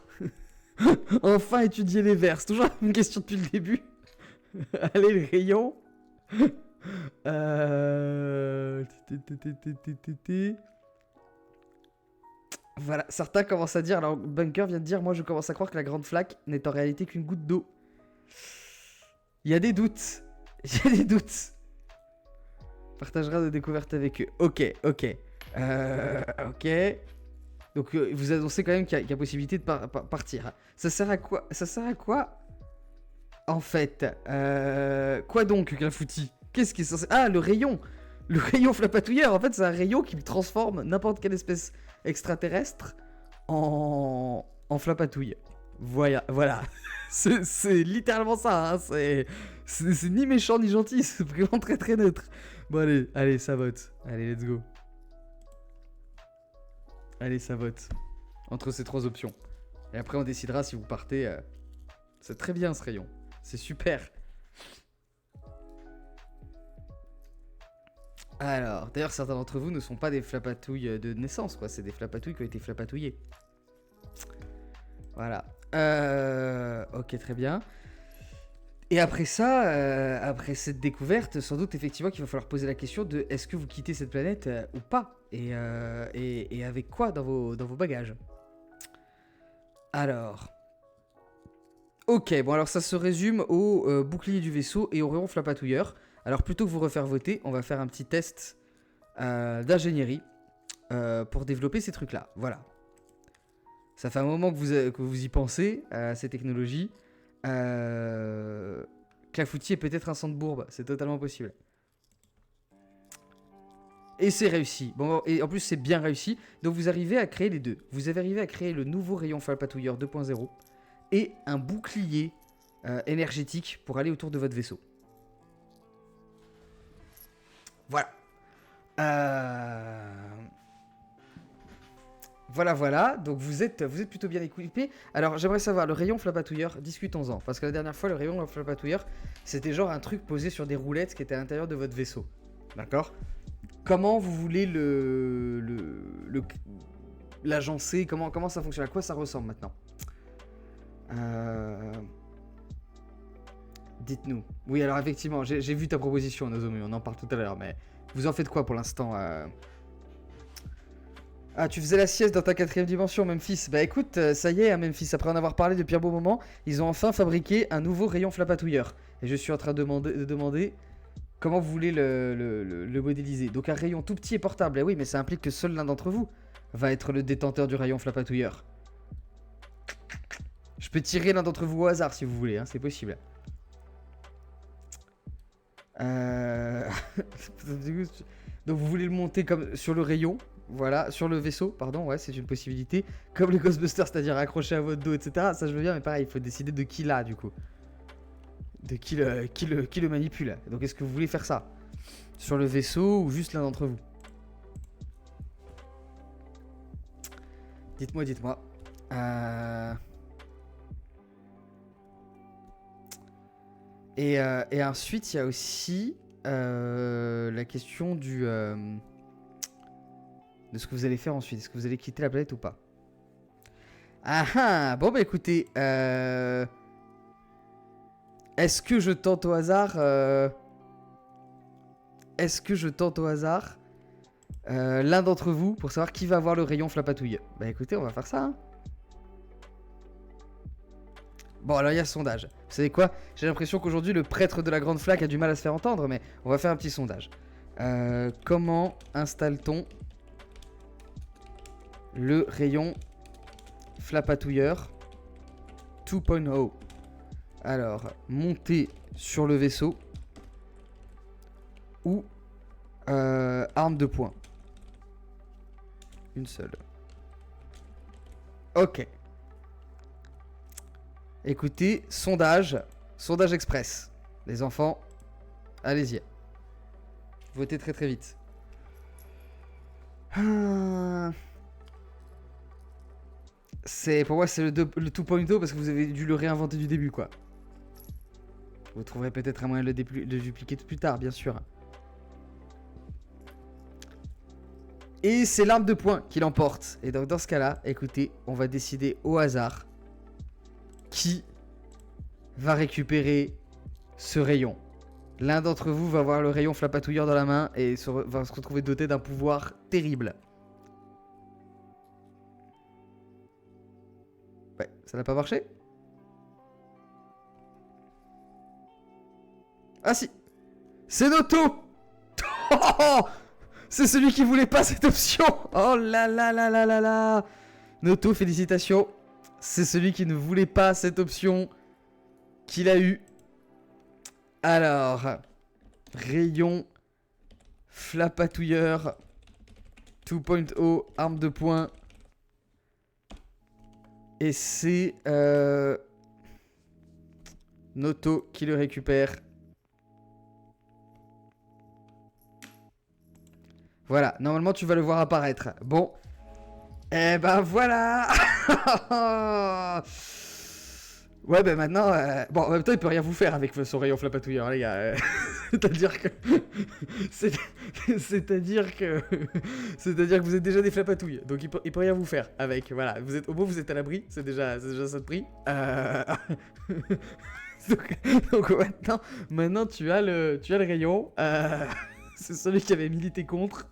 Speaker 1: enfin étudier les vers. C'est toujours une question depuis le début. Allez, le rayon. Voilà, certains commencent à dire. Alors, Bunker vient de dire, moi je commence à croire que la grande flaque n'est en réalité qu'une goutte d'eau. Il y a des doutes. Il y a des doutes. Partagera nos découvertes avec eux. Ok. Ok. Donc vous annoncez quand même qu'il y a possibilité de partir. Ça sert à quoi? Ça sert à quoi? En fait, quoi donc, Clafoutis? Qu'est-ce qui est censé... Ah, le rayon! Le rayon flapatouilleur, en fait, c'est un rayon qui transforme n'importe quelle espèce extraterrestre en flapatouille. Voilà. C'est littéralement ça, hein. C'est ni méchant ni gentil, c'est vraiment très très neutre. Bon, allez, ça vote. Allez, let's go. Allez, ça vote. Entre ces 3 options. Et après, on décidera si vous partez. C'est très bien ce rayon. C'est super. Alors, d'ailleurs, certains d'entre vous ne sont pas des flapatouilles de naissance, quoi. C'est des flapatouilles qui ont été flapatouillées. Voilà. Ok, très bien. Et après ça, après cette découverte, sans doute effectivement qu'il va falloir poser la question de est-ce que vous quittez cette planète ou pas, et avec quoi dans vos bagages. Alors... Ok, bon alors ça se résume au bouclier du vaisseau et au rayon flapatouilleur. Alors plutôt que vous refaire voter, on va faire un petit test d'ingénierie pour développer ces trucs-là. Voilà. Ça fait un moment que vous y pensez, ces technologies. Clafoutis est peut-être un sang de bourbe, c'est totalement possible. Et c'est réussi. Bon, et en plus c'est bien réussi. Donc vous arrivez à créer les deux. Vous avez arrivé à créer le nouveau rayon flapatouilleur 2.0 et un bouclier énergétique pour aller autour de votre vaisseau. Voilà. Voilà. Donc vous êtes plutôt bien équipé. Alors j'aimerais savoir, le rayon flapatouilleur, discutons-en. Parce que la dernière fois, le rayon flapatouilleur, c'était genre un truc posé sur des roulettes qui était à l'intérieur de votre vaisseau. D'accord ? Comment vous voulez l'agencer ? Comment ça fonctionne ? À quoi ça ressemble maintenant ? Dites-nous. Oui, alors effectivement, j'ai vu ta proposition, Nozomu, on en parle tout à l'heure, mais vous en faites quoi pour l'instant Ah, tu faisais la sieste dans ta 4ème dimension, Memphis. Bah écoute, ça y est, hein, Memphis, après en avoir parlé depuis un bon moment, ils ont enfin fabriqué un nouveau rayon flapatouilleur. Et je suis en train de demander comment vous voulez le modéliser. Donc un rayon tout petit et portable, eh oui, mais ça implique que seul l'un d'entre vous va être le détenteur du rayon flapatouilleur. Je peux tirer l'un d'entre vous au hasard si vous voulez, hein, c'est possible. Donc vous voulez le monter comme sur le rayon, voilà, sur le vaisseau, pardon, ouais, c'est une possibilité. Comme les Ghostbusters, c'est-à-dire accroché à votre dos, etc. Ça je veux bien, mais pareil, il faut décider de qui l'a du coup. De qui le manipule. Donc est-ce que vous voulez faire ça sur le vaisseau ou juste l'un d'entre vous? Dites-moi. Et ensuite, il y a aussi la question de ce que vous allez faire ensuite. Est-ce que vous allez quitter la planète ou pas? Ah, bon bah écoutez, est-ce que je tente au hasard l'un d'entre vous pour savoir qui va avoir le rayon flapatouille? Bah écoutez, on va faire ça, hein. Bon, alors il y a le sondage. Vous savez quoi? J'ai l'impression qu'aujourd'hui, le prêtre de la grande flaque a du mal à se faire entendre, mais on va faire un petit sondage. Comment installe-t-on le rayon flapatouilleur 2.0? Alors, monter sur le vaisseau ou arme de poing? Une seule. Ok. Écoutez, sondage express. Les enfants, allez-y. Votez très très vite. Pour moi, c'est le 2.0 parce que vous avez dû le réinventer du début, quoi. Vous trouverez peut-être un moyen de le dupliquer plus tard, bien sûr. Et c'est l'arme de poing qui l'emporte. Et donc, dans ce cas-là, écoutez, on va décider au hasard qui va récupérer ce rayon. L'un d'entre vous va avoir le rayon flapatouilleur dans la main et va se retrouver doté d'un pouvoir terrible. Ouais, ça n'a pas marché? Ah si! C'est Noto! Oh, c'est celui qui voulait pas cette option! Oh là là là là là là! Noto, félicitations. C'est celui qui ne voulait pas cette option qu'il a eu. Alors, rayon, flapatouilleur, 2.0, arme de poing. Et c'est Noto qui le récupère. Voilà, normalement tu vas le voir apparaître. Bon. Eh ben voilà. Ouais, ben maintenant... Bon, en même temps, il peut rien vous faire avec son rayon flapatouilleur, les gars. C'est-à-dire que... C'est-à-dire que... C'est-à-dire que vous êtes déjà des flapatouilles. Donc il peut rien vous faire avec. Voilà, au moins vous êtes à l'abri. C'est déjà ça de prix. Donc maintenant tu as le rayon. C'est celui qui avait milité contre.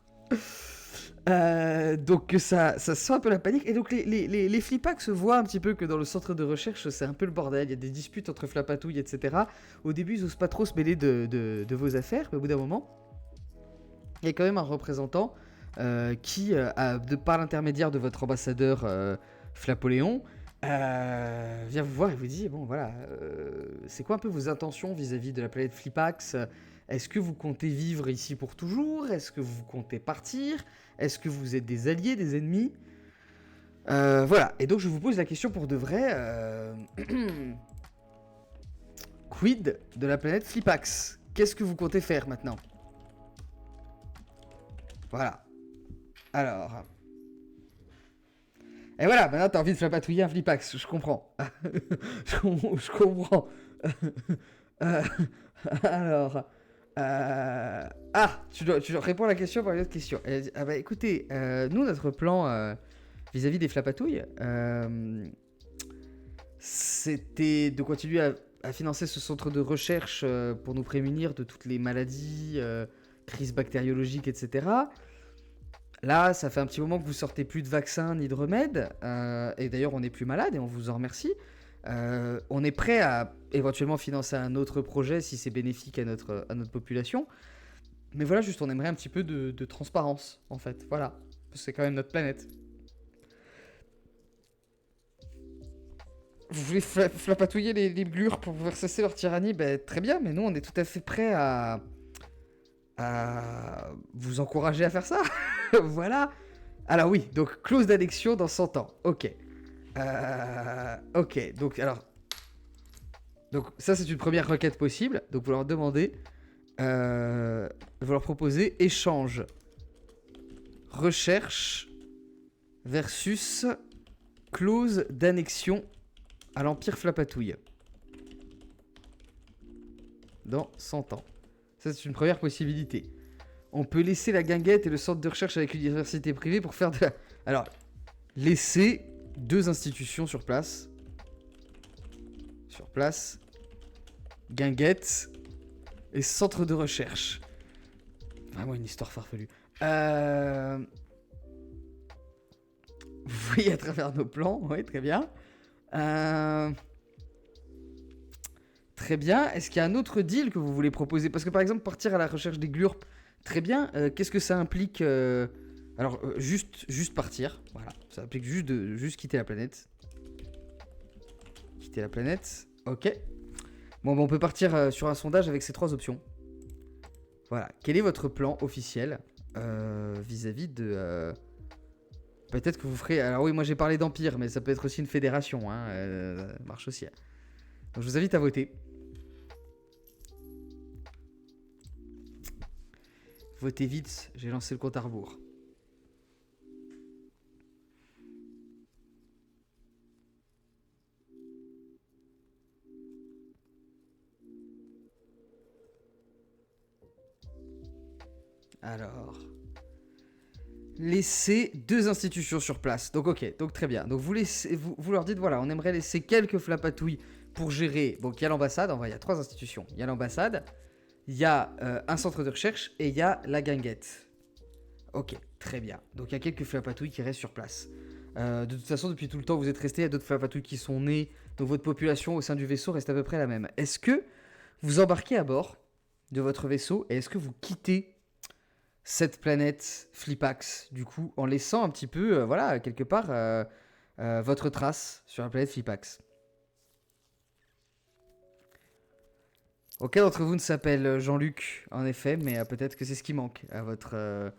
Speaker 1: Donc ça sent un peu la panique. Et donc les flipacs se voient un petit peu que dans le centre de recherche c'est un peu le bordel. Il y a des disputes entre flapatouilles, etc. Au début ils osent pas trop se mêler de vos affaires, mais au bout d'un moment il y a quand même un représentant qui, par l'intermédiaire de votre ambassadeur Flapoléon, vient vous voir et vous dit bon voilà, c'est quoi un peu vos intentions vis-à-vis de la planète Flipax? Est-ce que vous comptez vivre ici pour toujours? Est-ce que vous comptez partir? Est-ce que vous êtes des alliés, des ennemis? Voilà, et donc je vous pose la question pour de vrai. Quid de la planète Flipax? Qu'est-ce que vous comptez faire maintenant? Voilà. Alors. Et voilà, maintenant t'as envie de flapatouiller un Flipax, je comprends. je comprends. Alors. Tu dois répondre à la question par une autre question. Ah bah écoutez, nous notre plan vis-à-vis des flapatouilles, c'était de continuer à financer ce centre de recherche pour nous prémunir de toutes les maladies, crises bactériologiques, etc. Là, ça fait un petit moment que vous sortez plus de vaccins ni de remèdes, et d'ailleurs on n'est plus malade et on vous en remercie. On est prêt à éventuellement financer un autre projet si c'est bénéfique à notre population. Mais voilà, juste on aimerait un petit peu de transparence, en fait. Voilà, parce que c'est quand même notre planète. Vous voulez flapatouiller les glures pour faire cesser leur tyrannie? Ben, très bien, mais nous on est tout à fait prêt à vous encourager à faire ça. Voilà. Alors oui, donc clause d'annexion dans 100 ans. Ok. Ok, donc alors... Donc ça c'est une première requête possible. Donc vous leur demandez... vous leur proposez échange. Recherche versus clause d'annexion à l'Empire Flapatouille. Dans 100 ans. Ça c'est une première possibilité. On peut laisser la guinguette et le centre de recherche avec l'université privée pour faire de la... Alors, laisser 2 institutions sur place. Sur place. Guinguette et centre de recherche. Vraiment une histoire farfelue. Vous voyez à travers nos plans. Oui, très bien. Très bien. Est-ce qu'il y a un autre deal que vous voulez proposer? Parce que par exemple, partir à la recherche des glurps, très bien. Qu'est-ce que ça implique Alors, juste partir. Voilà. Ça implique juste quitter la planète. Quitter la planète. Ok. Bon, on peut partir sur un sondage avec ces 3 options. Voilà. Quel est votre plan officiel vis-à-vis de... Peut-être que vous ferez... Alors oui, moi j'ai parlé d'empire, mais ça peut être aussi une fédération. Hein, ça marche aussi. Donc je vous invite à voter. Votez vite, j'ai lancé le compte à rebours. Alors... Laissez 2 institutions sur place. Donc ok, donc très bien. Donc vous leur dites, voilà, on aimerait laisser quelques flapatouilles pour gérer... Donc il y a l'ambassade, en vrai il y a 3 institutions. Il y a l'ambassade, il y a un centre de recherche et il y a la guinguette. Ok, très bien. Donc il y a quelques flapatouilles qui restent sur place. De toute façon, depuis tout le temps où vous êtes restés, il y a d'autres flapatouilles qui sont nées. Donc votre population au sein du vaisseau reste à peu près la même. Est-ce que vous embarquez à bord de votre vaisseau et est-ce que vous quittez cette planète Flipax, du coup, en laissant un petit peu, voilà, quelque part, votre trace sur la planète Flipax. Aucun d'entre vous ne s'appelle Jean-Luc, en effet, mais peut-être que c'est ce qui manque à votre...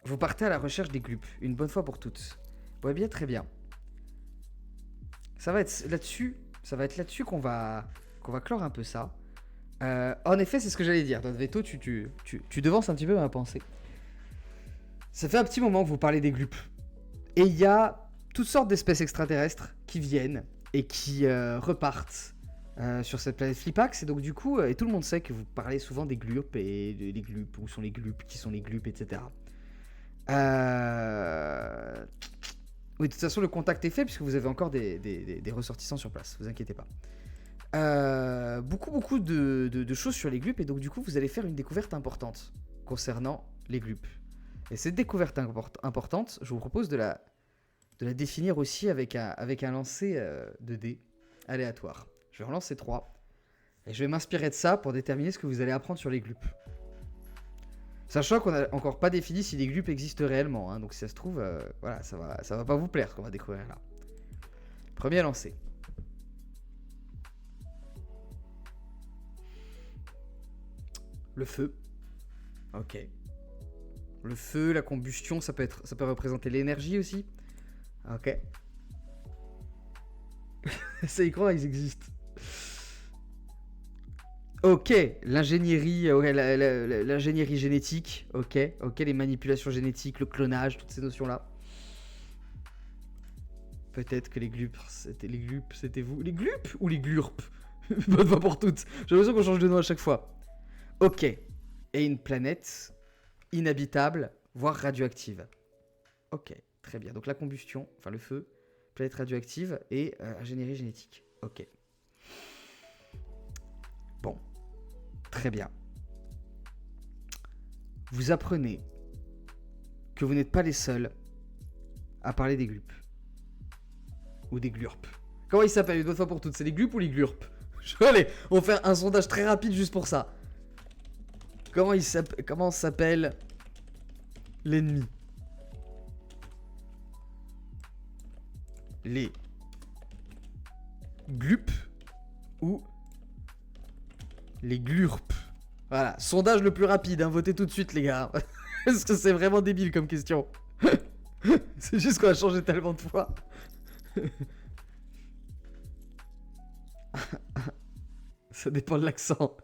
Speaker 1: Vous partez à la recherche des glupes, une bonne fois pour toutes. Ouais, bien, très bien. Ça va être là-dessus qu'on va clore un peu ça. En effet, c'est ce que j'allais dire. Dans Veto, tu devances un petit peu ma pensée. Ça fait un petit moment que vous parlez des glupes. Et il y a toutes sortes d'espèces extraterrestres qui viennent et qui repartent sur cette planète Flipax. Et donc, du coup, et tout le monde sait que vous parlez souvent des glupes et des glupes. Où sont les glupes, qui sont les glupes, etc. Oui, de toute façon, le contact est fait puisque vous avez encore des ressortissants sur place. Vous inquiétez pas. Beaucoup de choses sur les glupes. Et donc, du coup, vous allez faire une découverte importante concernant les glupes. Et cette découverte importante, je vous propose de la définir aussi avec un lancer de dés aléatoire. Je vais relancer 3. Et je vais m'inspirer de ça pour déterminer ce que vous allez apprendre sur les glupes. Sachant qu'on n'a encore pas défini si les glupes existent réellement. Hein, donc si ça se trouve, voilà, ça va pas vous plaire ce qu'on va découvrir là. Premier lancer. Le feu. Ok. Le feu, la combustion, ça peut représenter l'énergie aussi. Ok. Ces écrans, ils existent. Ok, l'ingénierie, l'ingénierie génétique, ok, les manipulations génétiques, le clonage, toutes ces notions-là. Peut-être que les glupes, c'était vous. Les glupes ou les glurpes? Bonne fois pour toutes. J'ai l'impression qu'on change de nom à chaque fois. Ok. Et une planète inhabitable, voire radioactive. Ok, très bien. Donc la combustion, enfin le feu, planète radioactive et ingénierie génétique. Ok. Bon. Très bien. Vous apprenez que vous n'êtes pas les seuls à parler des glupes. Ou des glurpes. Comment ils s'appellent une autre fois pour toutes? C'est les glupes ou les glurpes? Allez, on va faire un sondage très rapide juste pour ça. Comment s'appelle l'ennemi? Les glupes ou les glurpes? Voilà, sondage le plus rapide, hein, votez tout de suite les gars. Parce que c'est vraiment débile comme question. C'est juste qu'on a changé tellement de fois. Ça dépend de l'accent.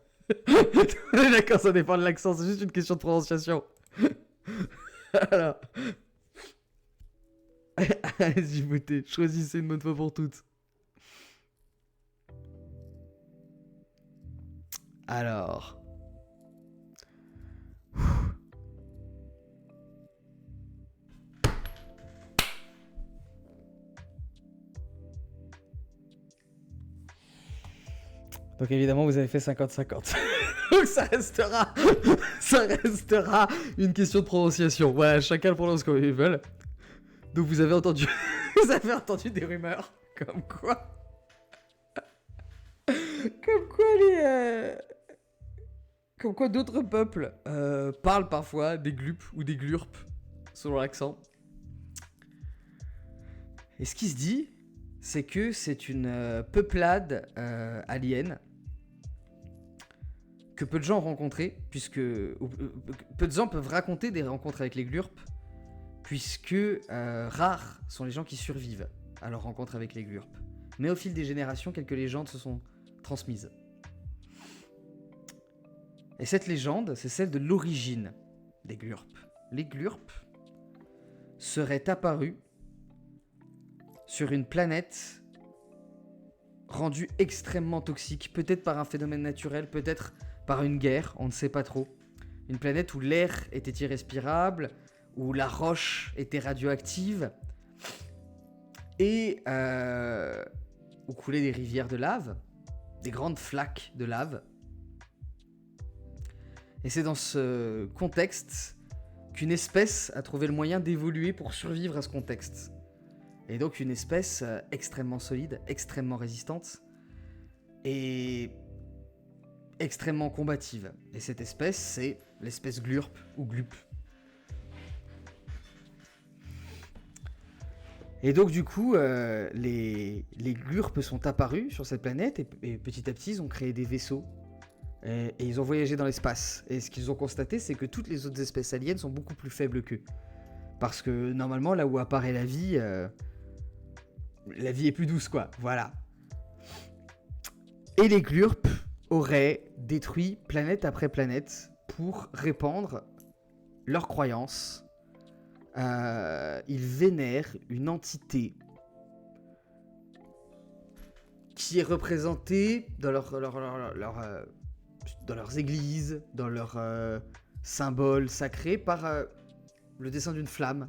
Speaker 1: D'accord, ça dépend de l'accent, c'est juste une question de prononciation. Alors. Allez-y, votez. Choisissez une bonne fois pour toutes. Alors. Donc évidemment, vous avez fait 50-50. Donc ça restera une question de prononciation. Voilà, chacun le prononce comme il veut. Donc vous avez entendu des rumeurs comme quoi comme quoi d'autres peuples parlent parfois des glupes ou des glurpes selon l'accent. Et ce qui se dit, c'est que c'est une peuplade alien que peu de gens ont rencontré, puisque peu de gens peuvent raconter des rencontres avec les glurpes, puisque rares sont les gens qui survivent à leur rencontre avec les glurpes. Mais au fil des générations, quelques légendes se sont transmises. Et cette légende, c'est celle de l'origine des glurpes. Les glurpes seraient apparus sur une planète rendue extrêmement toxique, peut-être par un phénomène naturel, peut-être par une guerre, on ne sait pas trop. Une planète où l'air était irrespirable, où la roche était radioactive, et où coulaient des rivières de lave, des grandes flaques de lave. Et c'est dans ce contexte qu'une espèce a trouvé le moyen d'évoluer pour survivre à ce contexte. Et donc une espèce extrêmement solide, extrêmement résistante, et extrêmement combative. Et cette espèce, c'est l'espèce glurp ou glup. Et donc du coup, les GLURP sont apparus sur cette planète et petit à petit ils ont créé des vaisseaux et ils ont voyagé dans l'espace. Et ce qu'ils ont constaté, c'est que toutes les autres espèces aliens sont beaucoup plus faibles qu'eux. Parce que normalement, là où apparaît la vie est plus douce quoi, voilà. Et les GLURP auraient détruit planète après planète pour répandre leurs croyances. Ils vénèrent une entité qui est représentée dans dans leurs églises, dans leurs symboles sacrés par le dessin d'une flamme.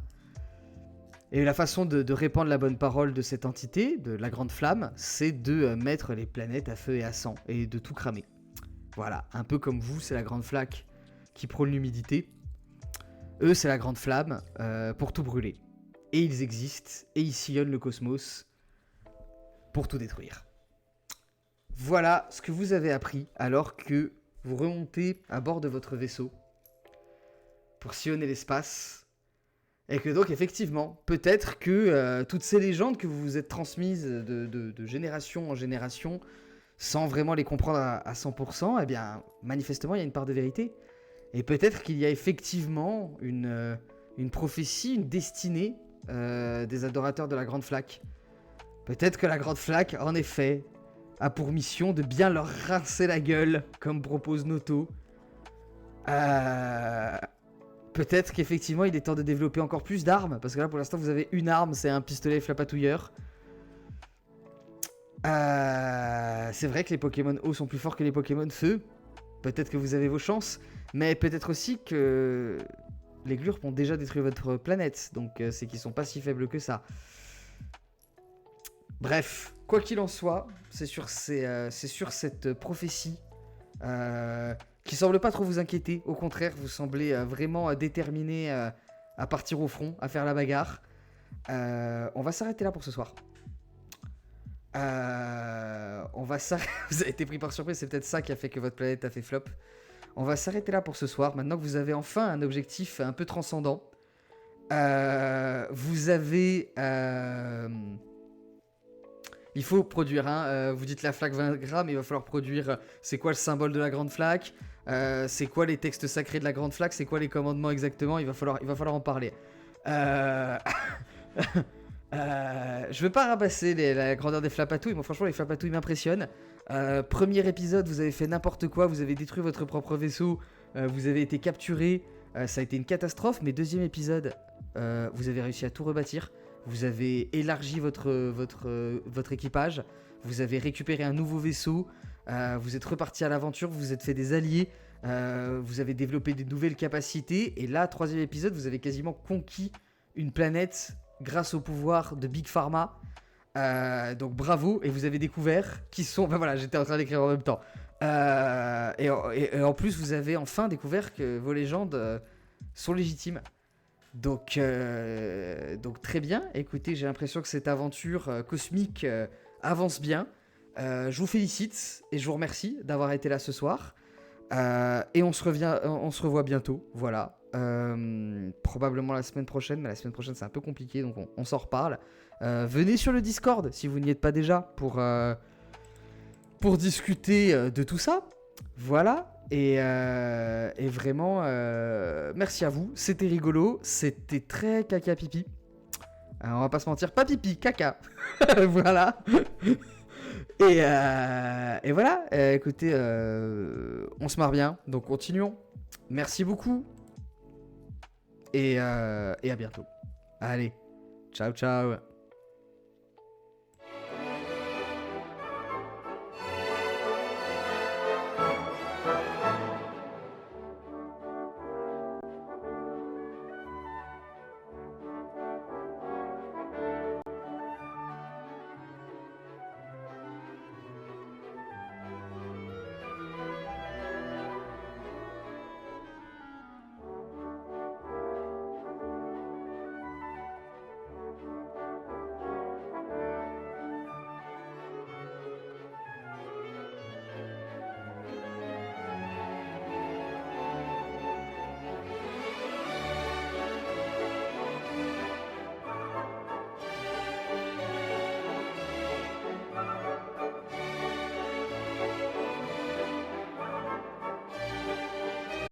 Speaker 1: Et la façon de répandre la bonne parole de cette entité, de la grande flamme, c'est de mettre les planètes à feu et à sang et de tout cramer. Voilà, un peu comme vous, c'est la grande flaque qui prône l'humidité. Eux, c'est la grande flamme pour tout brûler. Et ils existent, et ils sillonnent le cosmos pour tout détruire. Voilà ce que vous avez appris alors que vous remontez à bord de votre vaisseau pour sillonner l'espace. Et que donc, effectivement, peut-être que toutes ces légendes que vous vous êtes transmises de génération en génération, sans vraiment les comprendre à 100%, eh bien, manifestement, il y a une part de vérité. Et peut-être qu'il y a effectivement une prophétie, une destinée des adorateurs de la Grande Flaque. Peut-être que la Grande Flaque, en effet, a pour mission de bien leur rincer la gueule, comme propose Noto. Peut-être qu'effectivement, il est temps de développer encore plus d'armes, parce que là, pour l'instant, vous avez une arme, c'est un pistolet flapatouilleur. C'est vrai que les Pokémon eau sont plus forts que les Pokémon feu. Peut-être que vous avez vos chances, mais peut-être aussi que les GLURP ont déjà détruit votre planète, donc c'est qu'ils sont pas si faibles que ça. Bref, quoi qu'il en soit, c'est sur cette prophétie qui semble pas trop vous inquiéter. Au contraire, vous semblez vraiment déterminé à partir au front, à faire la bagarre. On va s'arrêter là pour ce soir. Vous avez été pris par surprise, c'est peut-être ça qui a fait que votre planète a fait flop. On va s'arrêter là pour ce soir. Maintenant que vous avez enfin un objectif un peu transcendant. Vous avez... il faut produire, vous dites la flaque 20 grammes, il va falloir produire c'est quoi le symbole de la grande flaque, c'est quoi les textes sacrés de la grande flaque, c'est quoi les commandements exactement, il va falloir en parler. Je veux pas rabasser la grandeur des flapatouilles, mais franchement les flapatouilles m'impressionnent. Premier épisode, vous avez fait n'importe quoi, vous avez détruit votre propre vaisseau, vous avez été capturé, ça a été une catastrophe, mais deuxième épisode, vous avez réussi à tout rebâtir. Vous avez élargi votre équipage, vous avez récupéré un nouveau vaisseau, vous êtes reparti à l'aventure, vous vous êtes fait des alliés, vous avez développé de nouvelles capacités, et là, troisième épisode, vous avez quasiment conquis une planète grâce au pouvoir de Big Pharma. Donc bravo, et vous avez découvert qui sont... Ben voilà, j'étais en train d'écrire en même temps. Et en plus, vous avez enfin découvert que vos légendes sont légitimes. Donc très bien, écoutez, j'ai l'impression que cette aventure cosmique avance bien. Je vous félicite et je vous remercie d'avoir été là ce soir. Et on se revoit bientôt, voilà. Probablement la semaine prochaine, mais la semaine prochaine c'est un peu compliqué, donc on s'en reparle. Venez sur le Discord si vous n'y êtes pas déjà pour discuter de tout ça. Voilà. Et vraiment, merci à vous. C'était rigolo. C'était très caca pipi. On va pas se mentir, pas pipi, caca. Voilà. Et voilà. Écoutez, on se marre bien. Donc continuons. Merci beaucoup. Et à bientôt. Allez. Ciao, ciao.